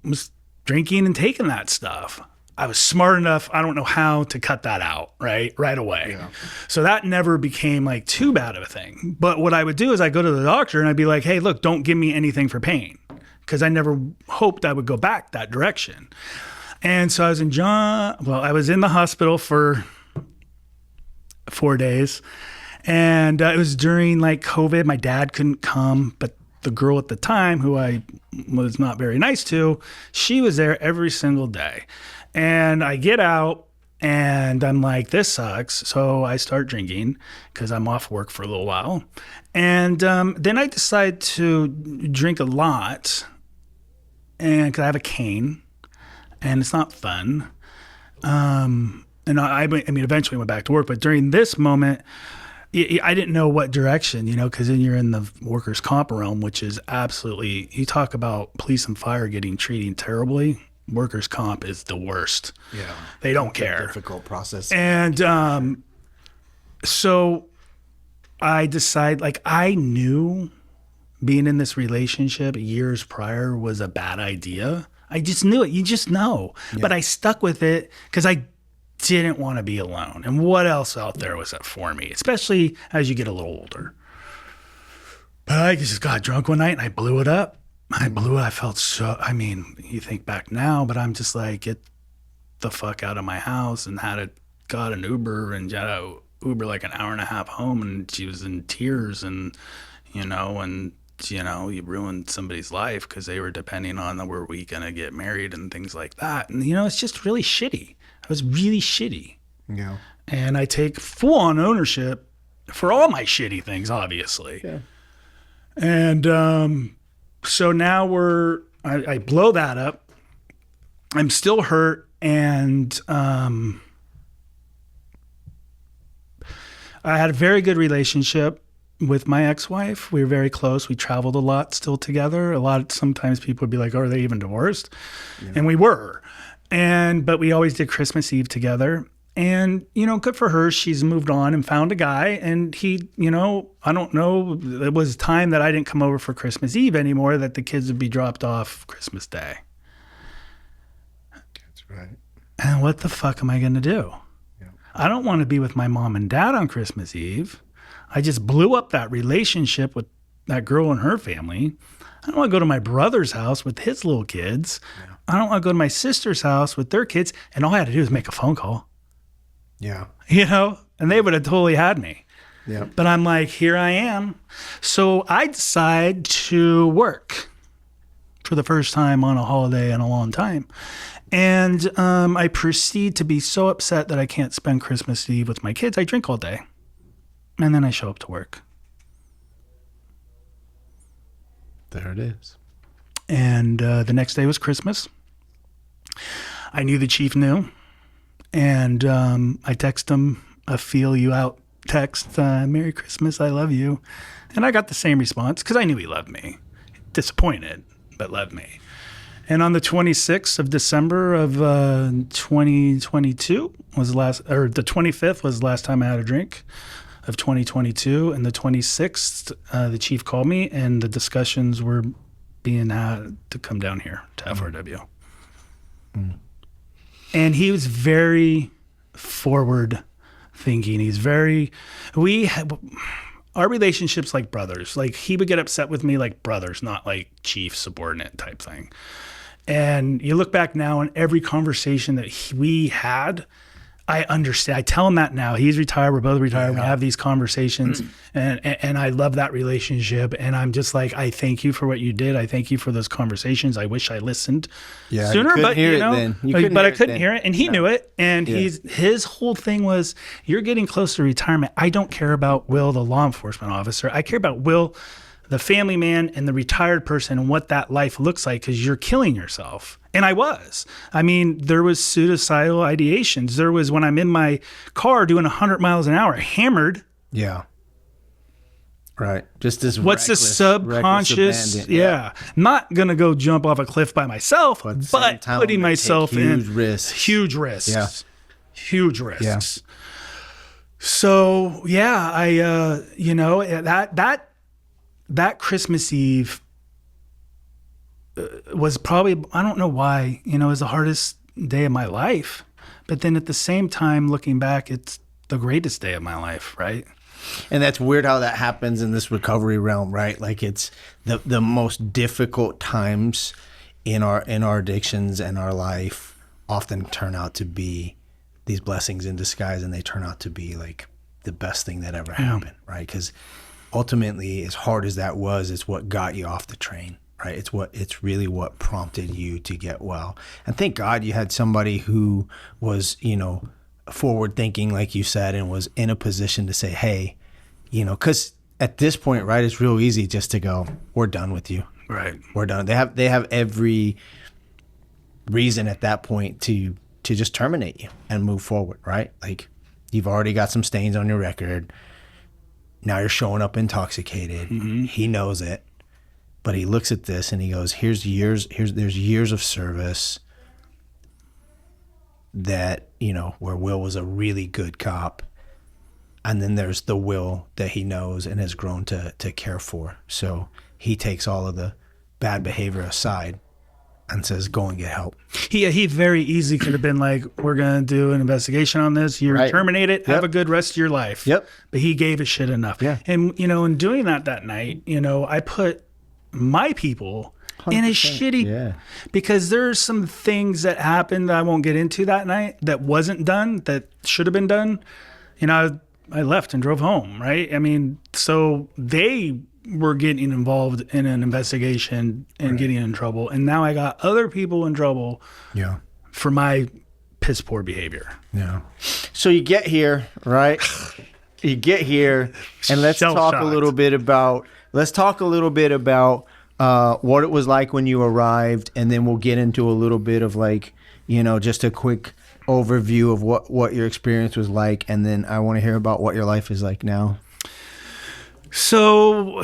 was drinking and taking that stuff. I was smart enough, I don't know how to cut that out right away. Yeah. So that never became like too bad of a thing. But what I would do is I'd go to the doctor and I'd be like, hey, look, don't give me anything for pain, because I never hoped I would go back that direction. And so I was in the hospital for 4 days, and it was during like COVID. My dad couldn't come, but the girl at the time, who I was not very nice to, she was there every single day. And I get out and I'm like, this sucks. So I start drinking because I'm off work for a little while. And then I decide to drink a lot, and because I have a cane. And it's not fun. And eventually went back to work. But during this moment, I didn't know what direction, because then you're in the workers' comp realm, which is absolutely, you talk about police and fire treated terribly. Workers' comp is the worst. Yeah. They don't care. Difficult process. And so I decide, I knew being in this relationship years prior was a bad idea. I just knew it. You just know. Yeah. But I stuck with it because I didn't want to be alone. And what else out there was it for me, especially as you get a little older? But I just got drunk one night and I blew it up. I felt so, you think back now, but I'm just like, get the fuck out of my house, and got an Uber and got an Uber like an hour and a half home, and she was in tears, and, you ruined somebody's life because they were depending on, were we going to get married and things like that. And, it's just really shitty. I was really shitty. Yeah. And I take full on ownership for all my shitty things, obviously. Yeah. And so now I blow that up. I'm still hurt. And I had a very good relationship with my ex-wife. We were very close. We traveled a lot still together. Sometimes people would be like, oh, are they even divorced? Yeah. And we were. But we always did Christmas Eve together. And, good for her. She's moved on and found a guy. And he, I don't know, it was time that I didn't come over for Christmas Eve anymore, that the kids would be dropped off Christmas Day. That's right. And what the fuck am I going to do? Yeah. I don't want to be with my mom and dad on Christmas Eve. I just blew up that relationship with that girl and her family. I don't want to go to my brother's house with his little kids. Yeah. I don't want to go to my sister's house with their kids. And all I had to do was make a phone call. Yeah. And they would have totally had me. Yeah. But I'm like, here I am. So I decide to work for the first time on a holiday in a long time. And I proceed to be so upset that I can't spend Christmas Eve with my kids. I drink all day. And then I show up to work. There it is. And the next day was Christmas. I knew the chief knew. And I text him a feel you out text, Merry Christmas, I love you. And I got the same response because I knew he loved me. Disappointed, but loved me. And on the 26th of December of 2022 was the 25th was the last time I had a drink of 2022. And the 26th, the chief called me and the discussions were being had to come down here to FRW. Mm. And he was very forward thinking. Our relationship's like brothers. Like he would get upset with me like brothers, not like chief subordinate type thing. And you look back now on every conversation that we had, I understand. I tell him that now. He's retired. We're both retired. Yeah. We have these conversations, and I love that relationship. And I'm just like, I thank you for what you did. I thank you for those conversations. I wish I listened sooner, but I couldn't hear it, and he knew it. And his whole thing was, you're getting close to retirement. I don't care about Will, the law enforcement officer. I care about Will, the family man, and the retired person, and what that life looks like, because you're killing yourself. And I was. I mean, there was suicidal ideations. There was when I'm in my car doing 100 miles an hour, hammered. Yeah. Right. Just this what's the subconscious? Yeah. Not going to go jump off a cliff by myself, but putting myself in huge risks. Yeah. Huge risks. Yeah. So, yeah, I that Christmas Eve was probably, I don't know why, it was the hardest day of my life. But then at the same time, looking back, it's the greatest day of my life, right? And that's weird how that happens in this recovery realm, right? Like it's the most difficult times in our addictions and our life often turn out to be these blessings in disguise, and they turn out to be like the best thing that ever happened, right? Because ultimately, as hard as that was, it's what got you off the train, right? It's really what prompted you to get well. And thank God you had somebody who was, forward thinking, like you said, and was in a position to say, hey, because at this point, right, it's real easy just to go, we're done with you. Right. We're done. They have every reason at that point to just terminate you and move forward, right? Like you've already got some stains on your record. Now you're showing up intoxicated. Mm-hmm. He knows it, but he looks at this and he goes, there's years of service that, where Will was a really good cop. And then there's the Will that he knows and has grown to care for. So he takes all of the bad behavior aside and says, go and get help. He very easily could have been like, we're going to do an investigation on this. You're terminated. Yep. Have a good rest of your life. Yep. But he gave a shit enough. Yeah. And, in doing that night, I put my people in a shitty, because there's some things that happened that I won't get into that night that wasn't done, that should have been done. I left and drove home, right? I mean, so they were getting involved in an investigation and getting in trouble. And now I got other people in trouble for my piss poor behavior. Yeah. So you get here, right? You get here, and let's talk a little bit about what it was like when you arrived, and then we'll get into a little bit of just a quick overview of what your experience was like, and then I want to hear about what your life is like now. So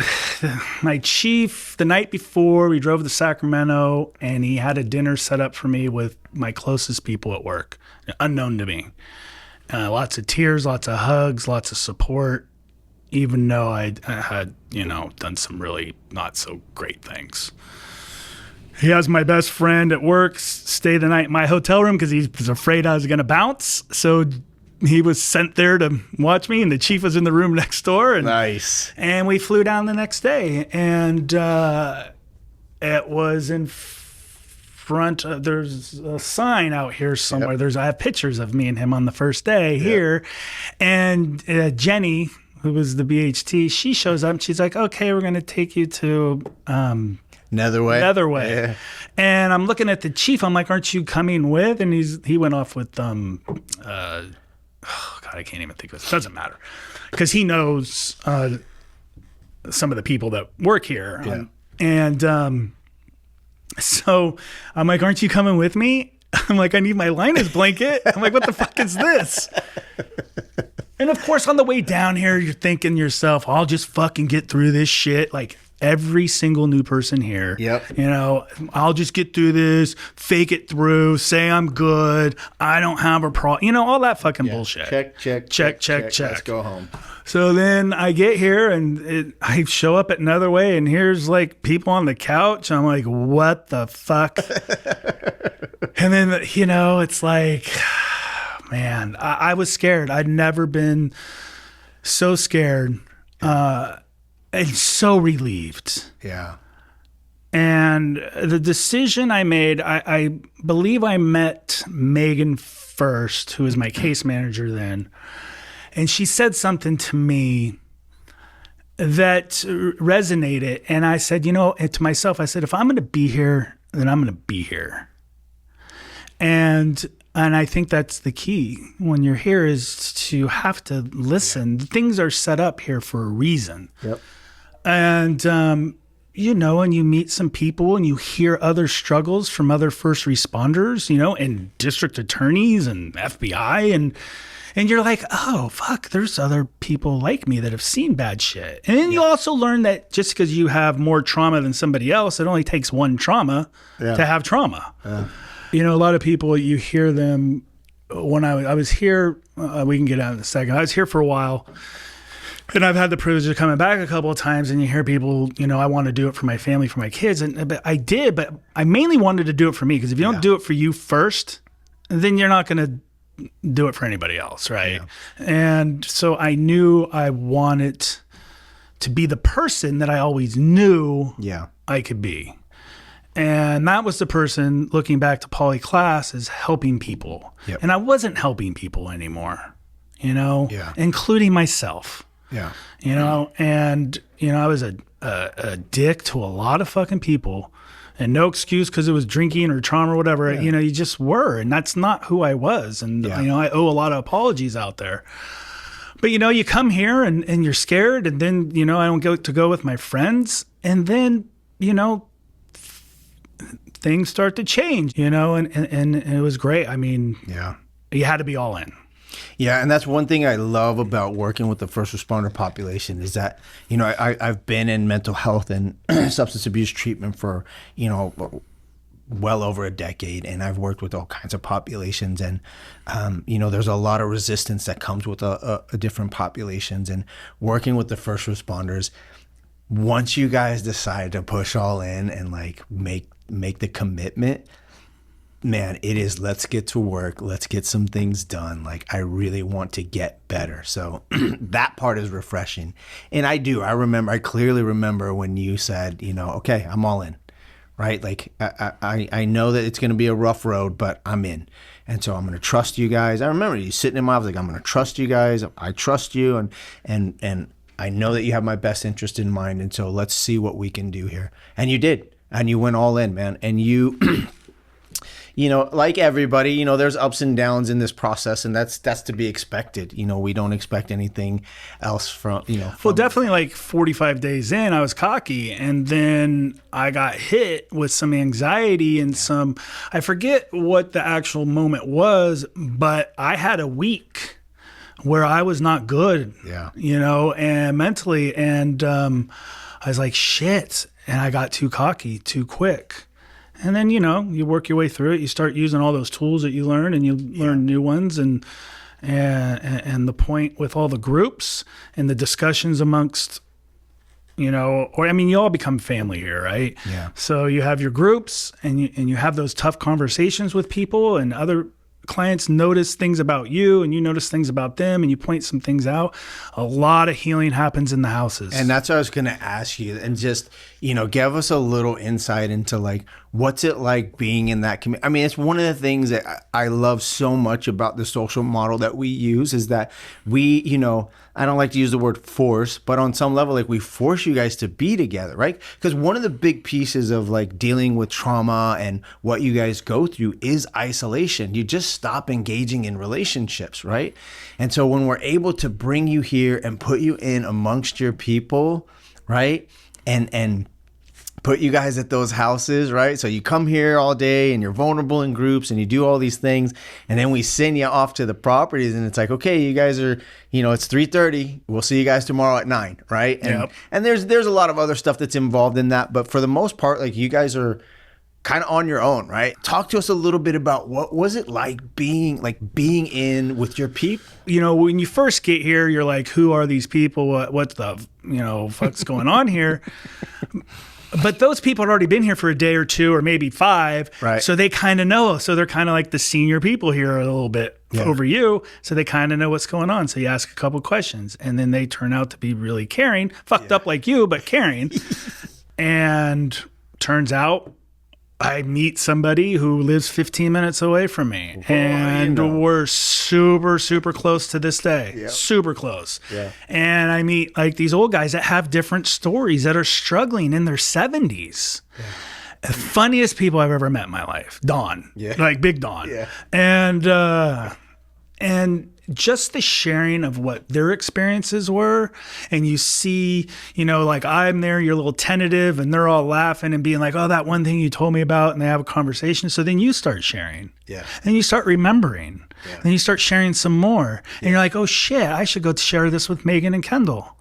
my chief, the night before, we drove to Sacramento, and he had a dinner set up for me with my closest people at work, unknown to me. Lots of tears, lots of hugs, lots of support, even though I had, done some really not so great things. He has my best friend at work stay the night in my hotel room because he was afraid I was going to bounce. So he was sent there to watch me, and the chief was in the room next door. And, Nice. and we flew down the next day, and it was in front of, there's a sign out here somewhere. I have pictures of me and him on the first day here. And Jenny, who was the BHT, she shows up and she's like, okay, we're going to take you to Netherway. Yeah. And I'm looking at the chief. I'm like, aren't you coming with? And he went off with, oh God, I can't even think of it. It doesn't matter. Because he knows some of the people that work here. Yeah. And so I'm like, aren't you coming with me? I'm like, I need my Linus blanket. I'm like, what the fuck is this? And of course, on the way down here, you're thinking to yourself, I'll just fucking get through this shit. Like every single new person here. Yep. You know, I'll just get through this, fake it through, say I'm good. I don't have a problem. You know, all that fucking bullshit. Check. Let's go home. So then I get here and I show up at Netherway and here's like people on the couch. I'm like, what the fuck? And then, you know, it's like, man, I was scared. I'd never been so scared and so relieved. Yeah. And the decision I made, I believe I met Megan first, who was my case manager then. And she said something to me that resonated. And I said, you know, to myself, I said, if I'm going to be here, then I'm going to be here. And I think that's the key when you're here is to have to listen. Yeah. Things are set up here for a reason. Yep. And, you know, and you meet some people and you hear other struggles from other first responders, you know, and district attorneys and FBI and you're like, oh, fuck, there's other people like me that have seen bad shit. And then you also learn that just because you have more trauma than somebody else, it only takes one trauma to have trauma. Yeah. You know, a lot of people, you hear them when I was here, we can get out in a second. I was here for a while. And I've had the privilege of coming back a couple of times and you hear people, you know, I want to do it for my family, for my kids. But I did, but I mainly wanted to do it for me because if you don't do it for you first, then you're not going to do it for anybody else, right? Yeah. And so I knew I wanted to be the person that I always knew I could be. And that was the person, looking back to poly class, is helping people. Yep. And I wasn't helping people anymore, you know, including myself. Yeah. You know, and, you know, I was a dick to a lot of fucking people. And no excuse because it was drinking or trauma or whatever. You know, you just were. And that's not who I was. And, you know, I owe a lot of apologies out there. But, you know, you come here and you're scared. And then, you know, I don't get to go with my friends. And then, you know, things start to change, you know, and it was great. I mean, you had to be all in. Yeah, and that's one thing I love about working with the first responder population is that, you know, I've been in mental health and substance abuse treatment for, you know, well over a decade, and I've worked with all kinds of populations, and, you know, there's a lot of resistance that comes with a different populations, and working with the first responders, once you guys decide to push all in and like make the commitment, man, it is, let's get to work. Let's get some things done. Like, I really want to get better. So that part is refreshing. And I clearly remember when you said, you know, okay, I'm all in, right? Like, I know that it's going to be a rough road, but I'm in. And so I'm going to trust you guys. I remember you sitting in my office, like, I'm going to trust you guys. I trust you. And I know that you have my best interest in mind. And so let's see what we can do here. And you did. And you went all in, man. And you... You know, like everybody, you know, there's ups and downs in this process, and that's to be expected. You know, we don't expect anything else from, you know. Well, definitely like 45 days in, I was cocky, and then I got hit with some anxiety and some, I forget what the actual moment was, but I had a week where I was not good, you know, and mentally, and I was like, shit, and I got too cocky too quick. And then, you know, you work your way through it. You start using all those tools that you learn, and you learn new ones. And the point with all the groups and the discussions amongst, you know, or I mean, you all become family here, right? Yeah. So you have your groups, and you have those tough conversations with people and other clients notice things about you and you notice things about them and you point some things out, a lot of healing happens in the houses. And that's what I was going to ask you, and just, give us a little insight into like, what's it like being in that community? I mean, it's one of the things that I love so much about the social model that we use is that we, I don't like to use the word force, but on some level, like we force you guys to be together, right? Because one of the big pieces of like dealing with trauma and what you guys go through is isolation. You just stop engaging in relationships, right? And so when we're able to bring you here and put you in amongst your people, right? And put you guys at those houses, right? So you come here all day and you're vulnerable in groups and you do all these things. And then we send you off to the properties and it's like, okay, you guys are, it's 3:30. We'll see you guys tomorrow at 9, right? And there's a lot of other stuff that's involved in that. But for the most part, like you guys are kind of on your own, right? Talk to us a little bit about what was it like being in with your people? When you first get here, you're like, who are these people? What the, fuck's going on here? But those people had already been here for a day or two or maybe 5. Right. So they kind of know. So they're kind of like the senior people here a little bit over you. So they kind of know what's going on. So you ask a couple questions and then they turn out to be really caring, fucked up like you, but caring. And turns out I meet somebody who lives 15 minutes away from me. And we're super, super close to this day. Yep. Super close. Yeah. And I meet like these old guys that have different stories that are struggling in their 70s. Yeah. The funniest people I've ever met in my life. Don. Yeah. Like Big Don. Yeah. And just the sharing of what their experiences were. And you see, like I'm there, you're a little tentative and they're all laughing and being like, oh, that one thing you told me about. And they have a conversation. So then you start sharing. Yeah. And you start remembering. Yeah. And you start sharing some more. Yeah. And you're like, oh shit, I should go share this with Megan and Kendall.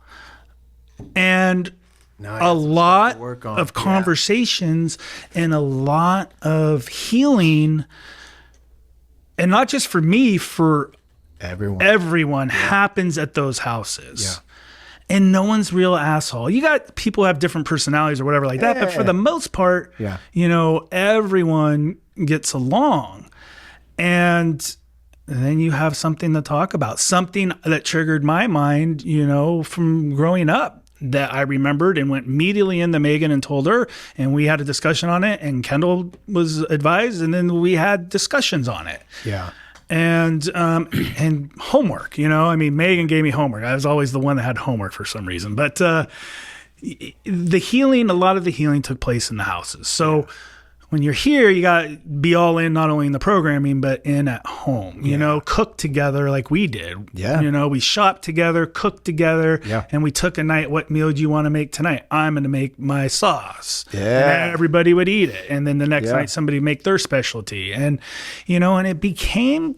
And a lot of conversations and a lot of healing. And not just for me, for everyone happens at those houses. Yeah. And no one's real asshole. You got people who have different personalities or whatever like that. But for the most part, everyone gets along. And then you have something to talk about. Something that triggered my mind, from growing up that I remembered and went immediately into Megan and told her. And we had a discussion on it. And Kendall was advised. And then we had discussions on it. Yeah. And homework, Megan gave me homework. I was always the one that had homework for some reason. But the healing, a lot of the healing took place in the houses. So when you're here, you got to be all in, not only in the programming, but in at home, cook together like we did. Yeah. We shopped together, cooked together, and we took a night, what meal do you want to make tonight? I'm going to make my sauce. Yeah. And everybody would eat it. And then the next night, somebody would make their specialty. And, and it became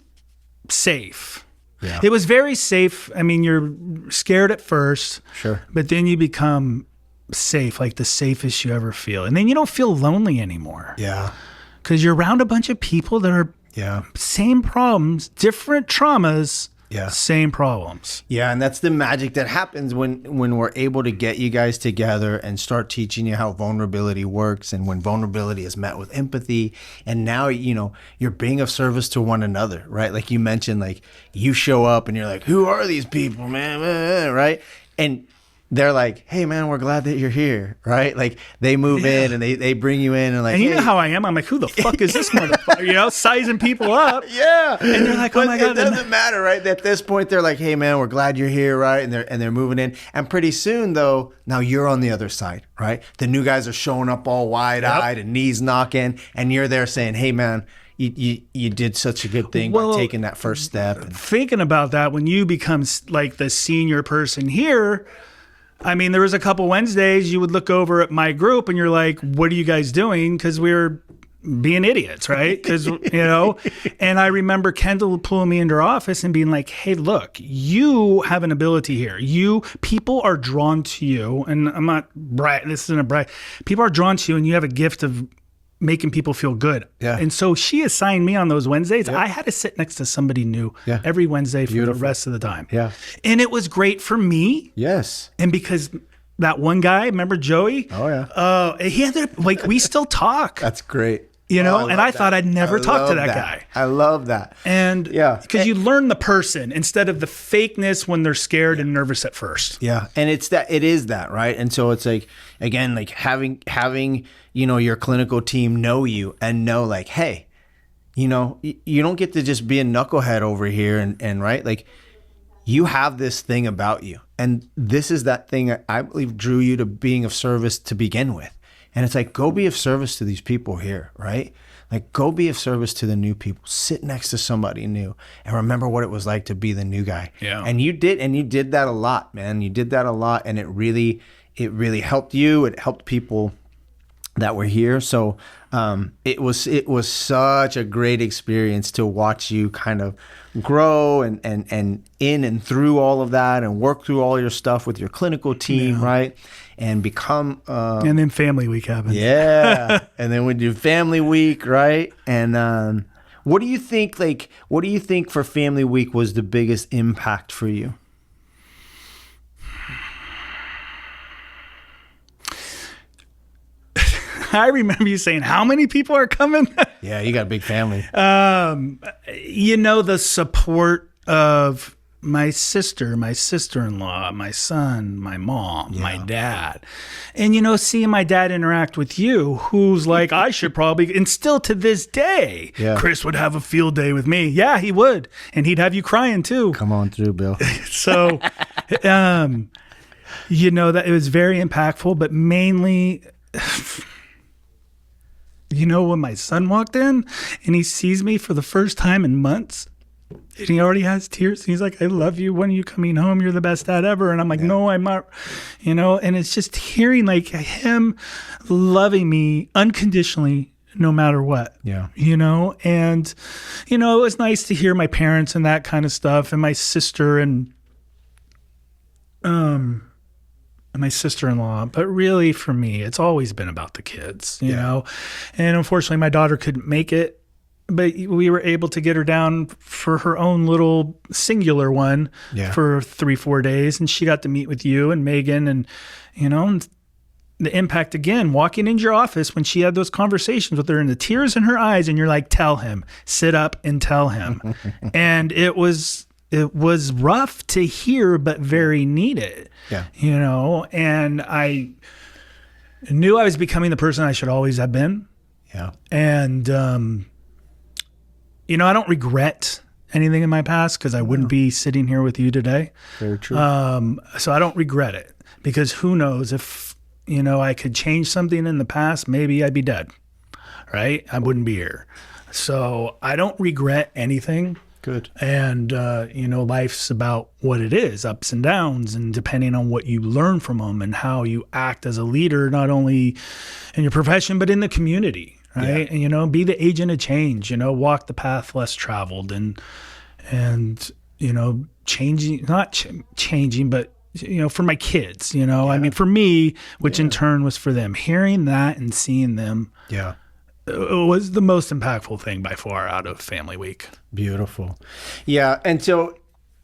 safe. Yeah. It was very safe. I mean, you're scared at first. Sure. But then you become safe, like the safest you ever feel. And then you don't feel lonely anymore. Yeah. Because you're around a bunch of people that are same problems, different traumas, same problems. Yeah, and that's the magic that happens when we're able to get you guys together and start teaching you how vulnerability works, and when vulnerability is met with empathy. And now, you're being of service to one another, right? Like you mentioned, like you show up and you're like, who are these people, man? Right? And they're like, hey, man, we're glad that you're here, right? Like they move in and they bring you in and like, and you know how I am. I'm like, who the fuck is this motherfucker? Sizing people up. Yeah. And they're like, oh my God. It doesn't matter, right? At this point, they're like, hey, man, we're glad you're here, right? And they're moving in. And pretty soon, though, now you're on the other side, right? The new guys are showing up all wide-eyed and knees knocking. And you're there saying, hey, man, you did such a good thing by taking that first step. Thinking about that, when you become like the senior person here, I mean, there was a couple Wednesdays you would look over at my group and you're like, what are you guys doing? Because we were being idiots, right? Because, and I remember Kendall pulling me into her office and being like, hey, look, you have an ability here. People are drawn to you. And I'm not this isn't a brag. People are drawn to you and you have a gift of making people feel good. Yeah. And so she assigned me on those Wednesdays. Yep. I had to sit next to somebody new every Wednesday for the rest of the time. Yeah. And it was great for me. Yes. And because that one guy, remember Joey? Oh yeah. He had we still talk. That's great. you know, I and love I thought I'd never talk to that guy. I love that. And Yeah. because you learn the person instead of the fakeness when they're scared and nervous at first. Yeah. And it is that, right? And so it's like, again, like having, you know, your clinical team know you and know like, hey, you know, you don't get to just be a knucklehead over here and right. Like you have this thing about you. And this is that thing that I believe drew you to being of service to begin with. And it's like, go be of service to these people here, right? Like, go be of service to the new people. Sit next to somebody new and remember what it was like to be the new guy. Yeah. And you did that a lot, man. You did that a lot, and it really helped you. It helped people that were here. So it was such a great experience to watch you kind of grow and in and through all of that and work through all your stuff with your clinical team, right? And become and then family week happened. Yeah. And then we do family week, right? And what do you think for family week was the biggest impact for you? I remember you saying, how many people are coming? Yeah, you got a big family. You know, the support of my sister, my sister-in-law, my son, my mom, my dad. And, you know, seeing my dad interact with you, who's like, I should probably, and still to this day, Chris would have a field day with me. Yeah, he would. And he'd have you crying too. Come on through, Bill. So, you know, that it was very impactful, but mainly... You know, when my son walked in and he sees me for the first time in months and he already has tears. He's like, I love you. When are you coming home? You're the best dad ever. And I'm like, no, I'm not, you know, and it's just hearing like him loving me unconditionally, no matter what, you know, and, you know, it was nice to hear my parents and that kind of stuff and my sister and my sister-in-law, but really for me, it's always been about the kids, you know, and unfortunately my daughter couldn't make it, but we were able to get her down for her own little singular one for 3-4 days. And she got to meet with you and Megan and, you know, and the impact again, walking into your office when she had those conversations with her and the tears in her eyes and you're like, tell him, sit up and tell him. And it was rough to hear, but very needed, you know, and I knew I was becoming the person I should always have been. Yeah. And, you know, I don't regret anything in my past because I wouldn't be sitting here with you today. Very true. So I don't regret it because who knows if, you know, I could change something in the past, maybe I'd be dead, right? I wouldn't be here. So I don't regret anything. Good. And, you know, life's about what it is, ups and downs, and depending on what you learn from them and how you act as a leader, not only in your profession, but in the community, right? And, you know, be the agent of change, you know, walk the path less traveled and, you know, changing, but, you know, for my kids, you know, I mean, for me, which in turn was for them, hearing that and seeing them. Yeah. It was the most impactful thing by far out of Family Week. Beautiful. Yeah. And so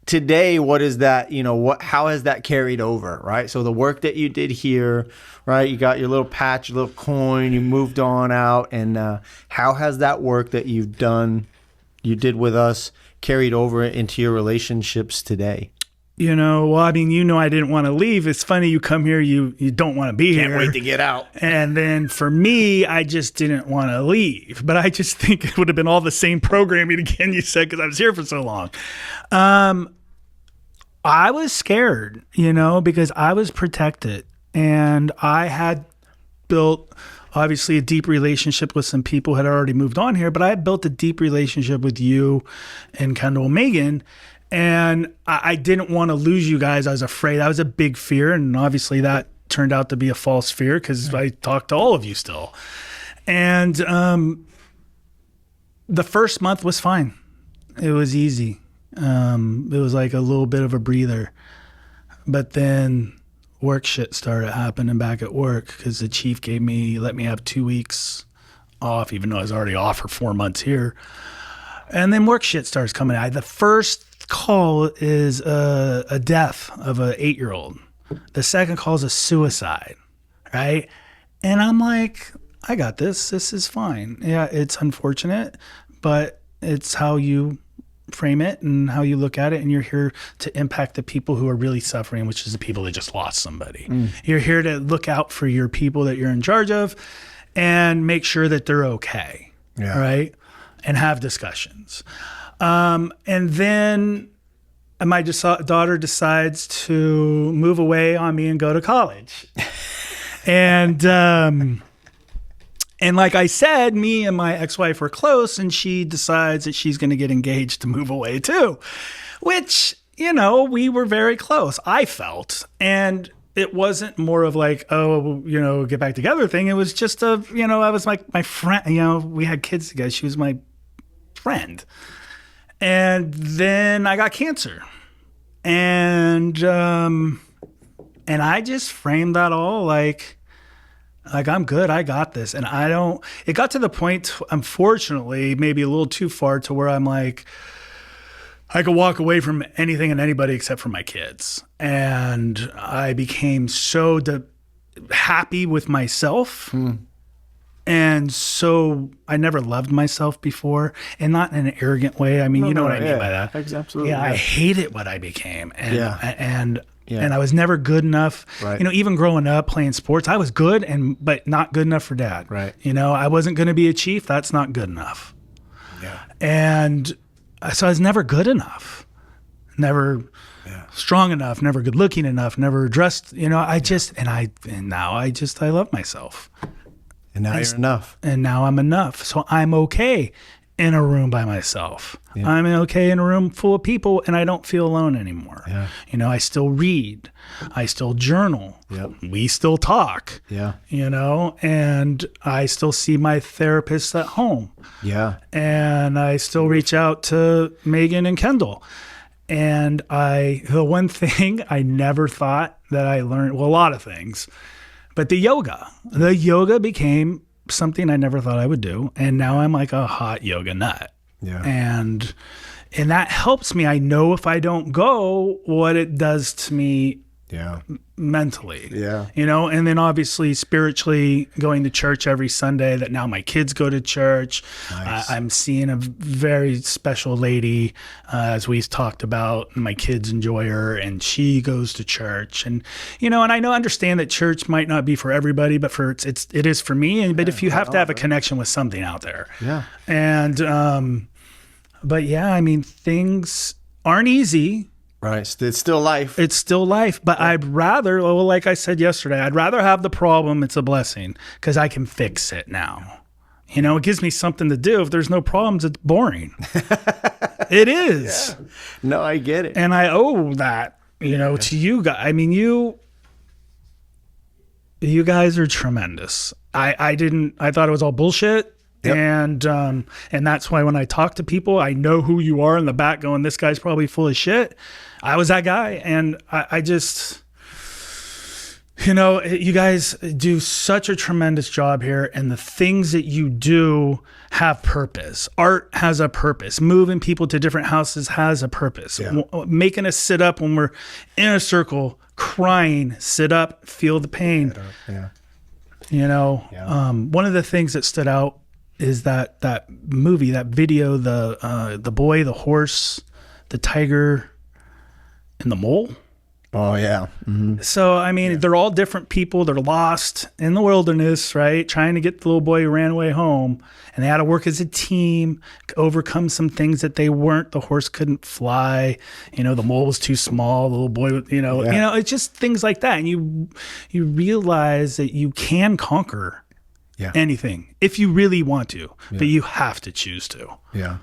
today, what is that, you know, how has that carried over, right? So the work that you did here, right? You got your little patch, your little coin, you moved on out. And how has that work that you did with us carried over into your relationships today? You know, well, I mean, you know, I didn't want to leave. It's funny, you come here, you don't want to be here. Can't wait to get out. And then for me, I just didn't want to leave. But I just think it would have been all the same programming again, you said, because I was here for so long. I was scared, you know, because I was protected. And I had built, obviously, a deep relationship with some people who had already moved on here. But I had built a deep relationship with you and Kendall and Megan. And I didn't want to lose you guys. I was afraid. That was a big fear. And obviously that turned out to be a false fear because I talked to all of you still. And the first month was fine. It was easy. It was like a little bit of a breather. But then work shit started happening back at work because the chief let me have 2 weeks off, even though I was already off for 4 months here. And then work shit starts coming out. The first call is a death of an 8-year-old. The second call is a suicide, right? And I'm like, I got this. This is fine. Yeah, it's unfortunate, but it's how you frame it and how you look at it. And you're here to impact the people who are really suffering, which is the people that just lost somebody. You're here to look out for your people that you're in charge of and make sure that they're okay. Yeah. Right. And have discussions. And then my daughter decides to move away on me and go to college. And like I said, me and my ex-wife were close, and she decides that she's going to get engaged to move away too, which, we were very close, I felt. And it wasn't more of like, oh, get back together thing. It was just I was like my friend, we had kids together. She was my friend. And then I got cancer. And I just framed that all like I'm good. I got this. And it got to the point, unfortunately, maybe a little too far to where I'm like, I could walk away from anything and anybody except for my kids. And I became so happy with myself. And so I never loved myself before, and not in an arrogant way. I mean, you know what I mean by that. Absolutely. Yeah, I hated what I became. And Yeah. And I was never good enough. Right. Even growing up playing sports, I was good but not good enough for dad. Right. I wasn't going to be a chief. That's not good enough. Yeah. And so I was never good enough. Never strong enough, never good looking enough, never dressed, I love myself. And now you're enough. And now I'm enough. So I'm okay in a room by myself. Yeah. I'm okay in a room full of people, and I don't feel alone anymore. Yeah. I still read. I still journal. Yep. We still talk. Yeah. And I still see my therapist at home. Yeah. And I still reach out to Megan and Kendall. And the one thing I never thought that I learned, well, a lot of things, but the yoga became something I never thought I would do. And now I'm like a hot yoga nut. Yeah. And that helps me. I know if I don't go, what it does to me mentally. Yeah. And then obviously spiritually going to church every Sunday, that now my kids go to church. Nice. I'm seeing a very special lady, as we talked about, my kids enjoy her, and she goes to church. And, and I understand that church might not be for everybody, but it is for me. But if you have to have a connection with something out there. Yeah. And, but yeah, I mean, things aren't easy. Right. It's still life. It's still life. But I'd rather, like I said yesterday, I'd rather have the problem. It's a blessing because I can fix it now. It gives me something to do. If there's no problems, it's boring. It is. Yeah. No, I get it. And I owe that, to you guys. I mean, you guys are tremendous. I thought it was all bullshit. Yep. And that's why when I talk to people, I know who you are in the back going, this guy's probably full of shit. I was that guy. And I just, you guys do such a tremendous job here. And the things that you do have purpose. Art has a purpose. Moving people to different houses has a purpose. Yeah. Making us sit up when we're in a circle, crying, sit up, feel the pain. Yeah. One of the things that stood out is that movie, that video, the boy, the horse, the tiger, and the mole. Oh yeah. Mm-hmm. So I mean, they're all different people. They're lost in the wilderness, right? Trying to get the little boy who ran away home, and they had to work as a team, overcome some things that they weren't. The horse couldn't fly. The mole was too small. The little boy, it's just things like that, and you realize that you can conquer. Yeah. Anything if you really want to, but you have to choose to. Yeah.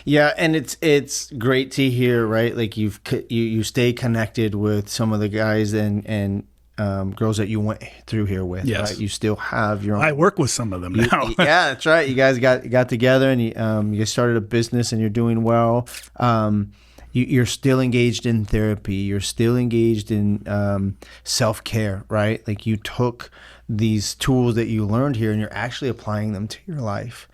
Yeah. And it's great to hear, right? Like you stay connected with some of the guys and girls that you went through here with. Yes. Right? You still have your own. I work with some of them now. Yeah, that's right. You guys got together and you started a business and you're doing well. You're still engaged in therapy. You're still engaged in self-care, right? Like you took these tools that you learned here and you're actually applying them to your life.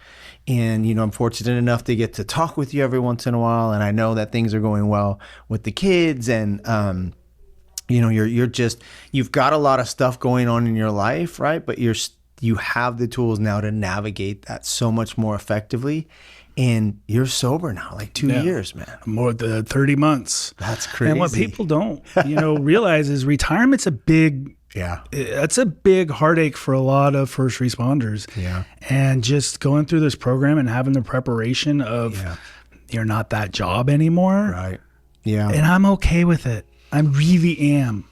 And, I'm fortunate enough to get to talk with you every once in a while. And I know that things are going well with the kids and, you've got a lot of stuff going on in your life, right? But you have the tools now to navigate that so much more effectively. And you're sober now, like 2 years, man. More than 30 months. That's crazy. And what people don't, realize is retirement's that's a big heartache for a lot of first responders. Yeah. And just going through this program and having the preparation of you're not that job anymore. Right. Yeah. And I'm okay with it. I really am.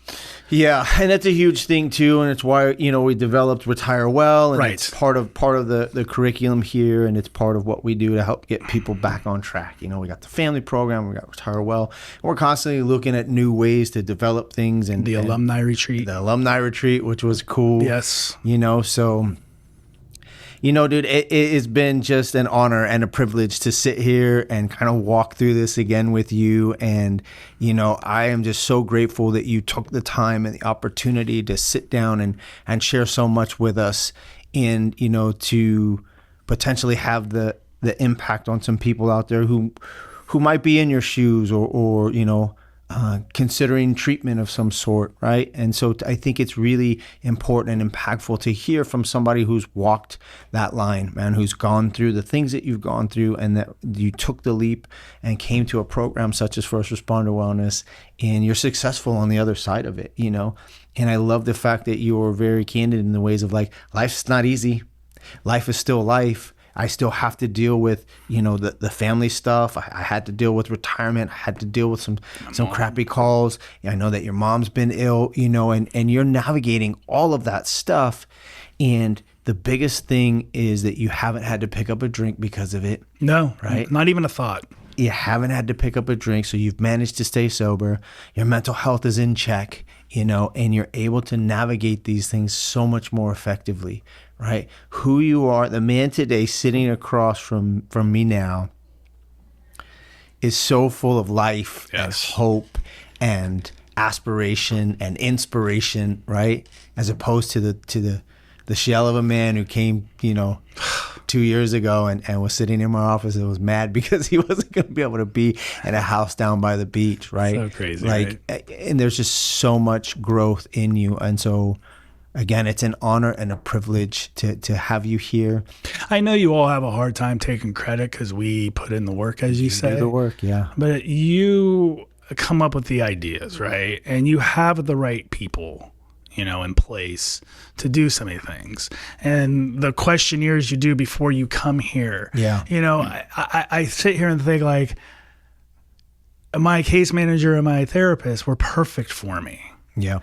Yeah, and that's a huge thing too, and it's why we developed Retire Well, and it's part of the curriculum here, and it's part of what we do to help get people back on track. We got the family program, we got Retire Well, and we're constantly looking at new ways to develop things, and the alumni retreat, which was cool. Yes, so. Dude, it has been just an honor and a privilege to sit here and kind of walk through this again with you. And, I am just so grateful that you took the time and the opportunity to sit down and share so much with us and, to potentially have the impact on some people out there who might be in your shoes or considering treatment of some sort, right? And so I think it's really important and impactful to hear from somebody who's walked that line, man, who's gone through the things that you've gone through, and that you took the leap and came to a program such as First Responder Wellness, and you're successful on the other side of it, And I love the fact that you were very candid in the ways of like, life's not easy. Life is still life. I still have to deal with, the family stuff. I had to deal with retirement. I had to deal with some crappy calls. I know that your mom's been ill, and you're navigating all of that stuff. And the biggest thing is that you haven't had to pick up a drink because of it. No, right? Not even a thought. You haven't had to pick up a drink, so you've managed to stay sober. Your mental health is in check, and you're able to navigate these things so much more effectively, right? Who you are, the man today sitting across from me now is so full of life and hope and aspiration and inspiration, right? As opposed to the shell of a man who came, 2 years ago and was sitting in my office and was mad because he wasn't going to be able to be in a house down by the beach, right? So crazy, right? And there's just so much growth in you. And so, again, it's an honor and a privilege to have you here. I know you all have a hard time taking credit because we put in the work, as you say. Do the work, yeah. But you come up with the ideas, right? And you have the right people, in place to do so many things. And the questionnaires you do before you come here. Yeah. I sit here and think like, my case manager and my therapist were perfect for me. Yeah.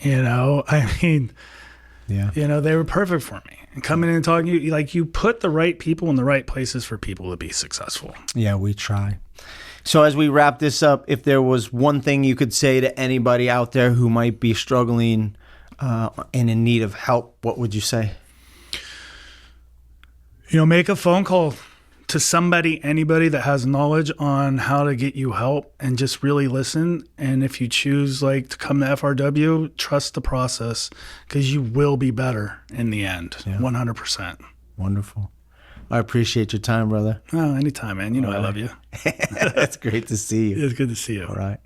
They were perfect for me. And coming in and talking to you, like, you put the right people in the right places for people to be successful. Yeah, we try. So as we wrap this up, if there was one thing you could say to anybody out there who might be struggling and in need of help, what would you say? Make a phone call to anybody that has knowledge on how to get you help, and just really listen. And if you choose to come to FRW, trust the process, because you will be better in the end. 100%. Wonderful. I appreciate your time, brother. Oh, anytime, man. I love you. That's great to see you. It's good to see you. All right.